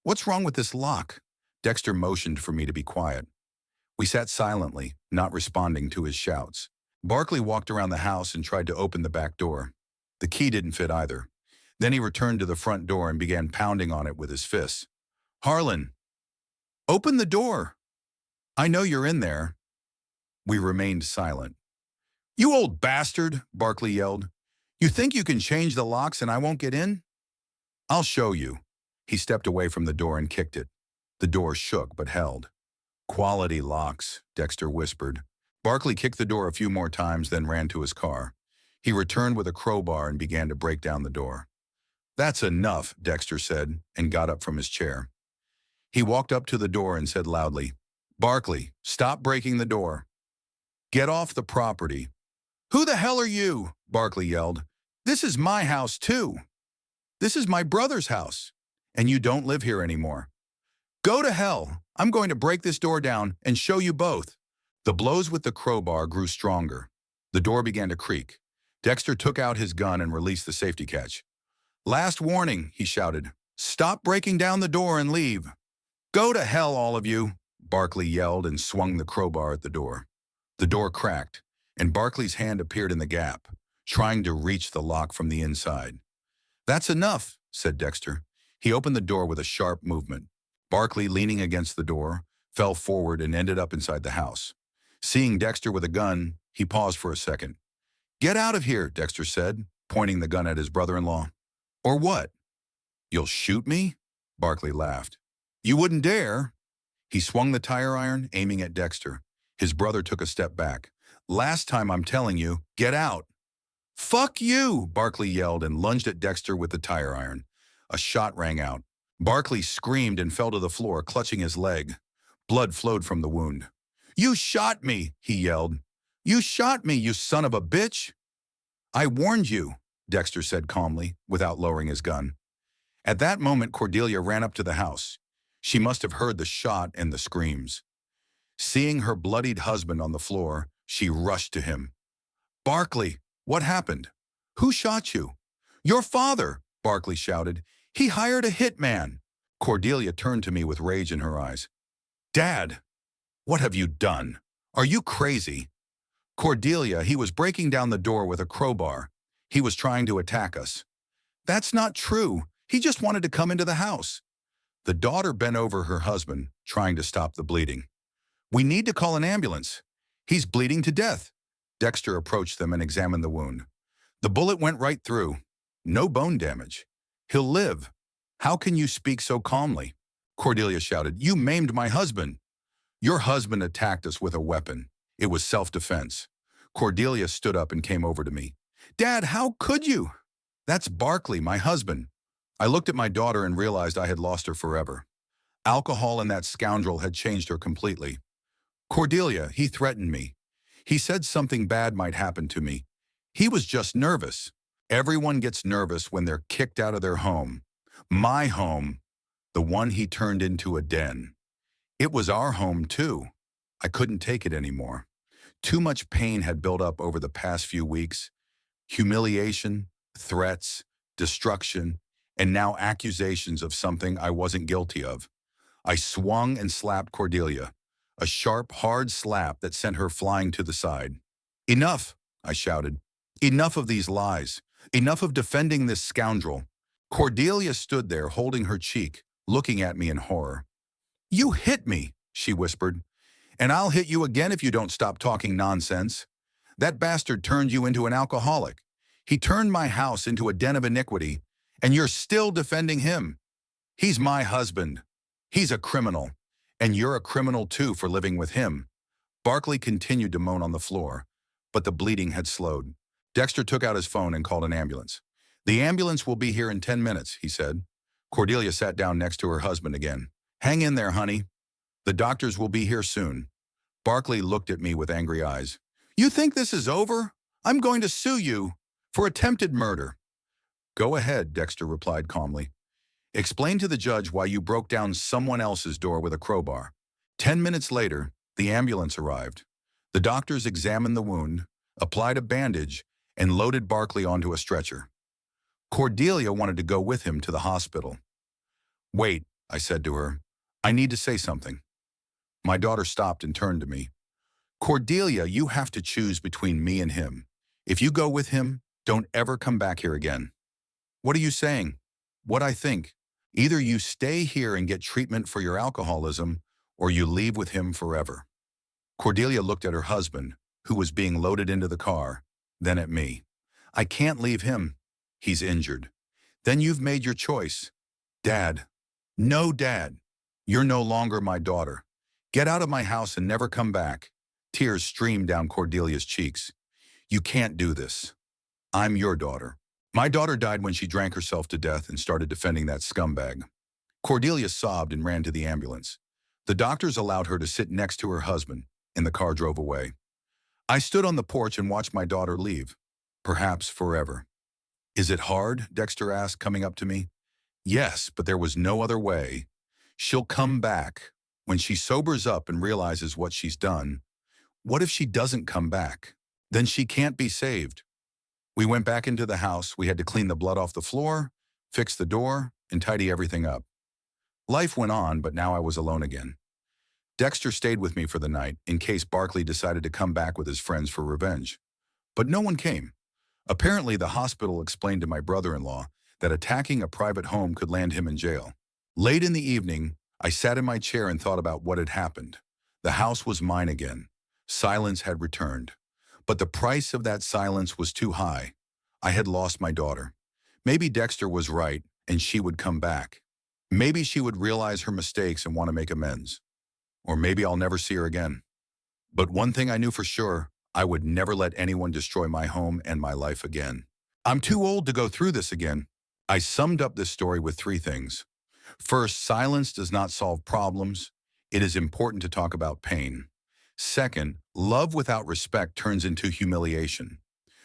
A: "What's wrong with this lock?" Dexter motioned for me to be quiet. We sat silently, not responding to his shouts. Barkley walked around the house and tried to open the back door. The key didn't fit either. Then he returned to the front door and began pounding on it with his fists. "Harlan, open the door! I know you're in there." We remained silent. "You old bastard," Barkley yelled. "You think you can change the locks and I won't get in? I'll show you." He stepped away from the door and kicked it. The door shook but held. "Quality locks," Dexter whispered. Barkley kicked the door a few more times, then ran to his car. He returned with a crowbar and began to break down the door. "That's enough," Dexter said, and got up from his chair. He walked up to the door and said loudly, "Barkley, stop breaking the door. Get off the property." "Who the hell are you?" Barkley yelled. "This is my house, too. This is my brother's house, and you don't live here anymore. Go to hell. I'm going to break this door down and show you both." The blows with the crowbar grew stronger. The door began to creak. Dexter took out his gun and released the safety catch. "Last warning," he shouted. "Stop breaking down the door and leave." "Go to hell, all of you," Barkley yelled and swung the crowbar at the door. The door cracked, and Barkley's hand appeared in the gap, trying to reach the lock from the inside. "That's enough," said Dexter. He opened the door with a sharp movement. Barkley, leaning against the door, fell forward and ended up inside the house. Seeing Dexter with a gun, he paused for a second. "Get out of here," Dexter said, pointing the gun at his brother-in-law. "Or what? You'll shoot me?" Barkley laughed. "You wouldn't dare." He swung the tire iron, aiming at Dexter. His brother took a step back. "Last time I'm telling you, get out." "Fuck you," Barkley yelled and lunged at Dexter with the tire iron. A shot rang out. Barkley screamed and fell to the floor, clutching his leg. Blood flowed from the wound. "You shot me," he yelled. "You shot me, you son of a bitch." "I warned you," Dexter said calmly, without lowering his gun. At that moment, Cordelia ran up to the house. She must have heard the shot and the screams. Seeing her bloodied husband on the floor, she rushed to him. "Barkley, what happened? Who shot you?" "Your father," Barkley shouted. "He hired a hitman." Cordelia turned to me with rage in her eyes. "Dad, what have you done? Are you crazy?" "Cordelia, he was breaking down the door with a crowbar. He was trying to attack us." "That's not true. He just wanted to come into the house." The daughter bent over her husband, trying to stop the bleeding. "We need to call an ambulance. He's bleeding to death." Dexter approached them and examined the wound. "The bullet went right through. No bone damage. He'll live." "How can you speak so calmly?" Cordelia shouted. "You maimed my husband." "Your husband attacked us with a weapon. It was self-defense." Cordelia stood up and came over to me. "Dad, how could you?" "That's Barkley, my husband." I looked at my daughter and realized I had lost her forever. Alcohol and that scoundrel had changed her completely. "Cordelia, he threatened me. He said something bad might happen to me. He was just nervous." Everyone gets nervous when they're kicked out of their home. My home, the one he turned into a den. It was our home, too. I couldn't take it anymore. Too much pain had built up over the past few weeks. Humiliation, threats, destruction, and now accusations of something I wasn't guilty of. I swung and slapped Cordelia, a sharp, hard slap that sent her flying to the side. "Enough," I shouted. "Enough of these lies. Enough of defending this scoundrel." Cordelia stood there holding her cheek, looking at me in horror. "You hit me," she whispered, "and I'll hit you again if you don't stop talking nonsense. That bastard turned you into an alcoholic. He turned my house into a den of iniquity, and you're still defending him. He's my husband. He's a criminal, and you're a criminal too for living with him." Barkley continued to moan on the floor, but the bleeding had slowed. Dexter took out his phone and called an ambulance. "The ambulance will be here in 10 minutes, he said. Cordelia sat down next to her husband again. "Hang in there, honey. The doctors will be here soon." Barkley looked at me with angry eyes. "You think this is over? I'm going to sue you for attempted murder." "Go ahead," Dexter replied calmly. "Explain to the judge why you broke down someone else's door with a crowbar." 10 minutes later, the ambulance arrived. The doctors examined the wound, applied a bandage, and loaded Barkley onto a stretcher. Cordelia wanted to go with him to the hospital. "Wait," I said to her. "I need to say something." My daughter stopped and turned to me. "Cordelia, you have to choose between me and him. If you go with him, don't ever come back here again." "What are you saying?" "What I think. Either you stay here and get treatment for your alcoholism, or you leave with him forever." Cordelia looked at her husband, who was being loaded into the car, then at me. "I can't leave him. He's injured." "Then you've made your choice." "Dad." "No, Dad. You're no longer my daughter. Get out of my house and never come back." Tears streamed down Cordelia's cheeks. "You can't do this. I'm your daughter. My daughter died when she drank herself to death and started defending that scumbag." Cordelia sobbed and ran to the ambulance. The doctors allowed her to sit next to her husband, and the car drove away. I stood on the porch and watched my daughter leave, perhaps forever. "Is it hard?" Dexter asked, coming up to me. "Yes, but there was no other way. She'll come back. When she sobers up and realizes what she's done." "What if she doesn't come back?" "Then she can't be saved." We went back into the house. We had to clean the blood off the floor, fix the door, and tidy everything up. Life went on, but now I was alone again. Dexter stayed with me for the night in case Barkley decided to come back with his friends for revenge. But no one came. Apparently, the hospital explained to my brother-in-law that attacking a private home could land him in jail. Late in the evening, I sat in my chair and thought about what had happened. The house was mine again. Silence had returned. But the price of that silence was too high. I had lost my daughter. Maybe Dexter was right, and she would come back. Maybe she would realize her mistakes and want to make amends. Or maybe I'll never see her again. But one thing I knew for sure, I would never let anyone destroy my home and my life again. I'm too old to go through this again. I summed up this story with 3 things. First, silence does not solve problems. It is important to talk about pain. Second, love without respect turns into humiliation.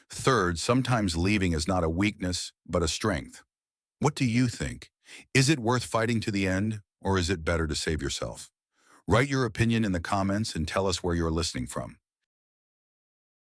A: Third, sometimes leaving is not a weakness, but a strength. What do you think? Is it worth fighting to the end, or is it better to save yourself? Write your opinion in the comments and tell us where you're listening from.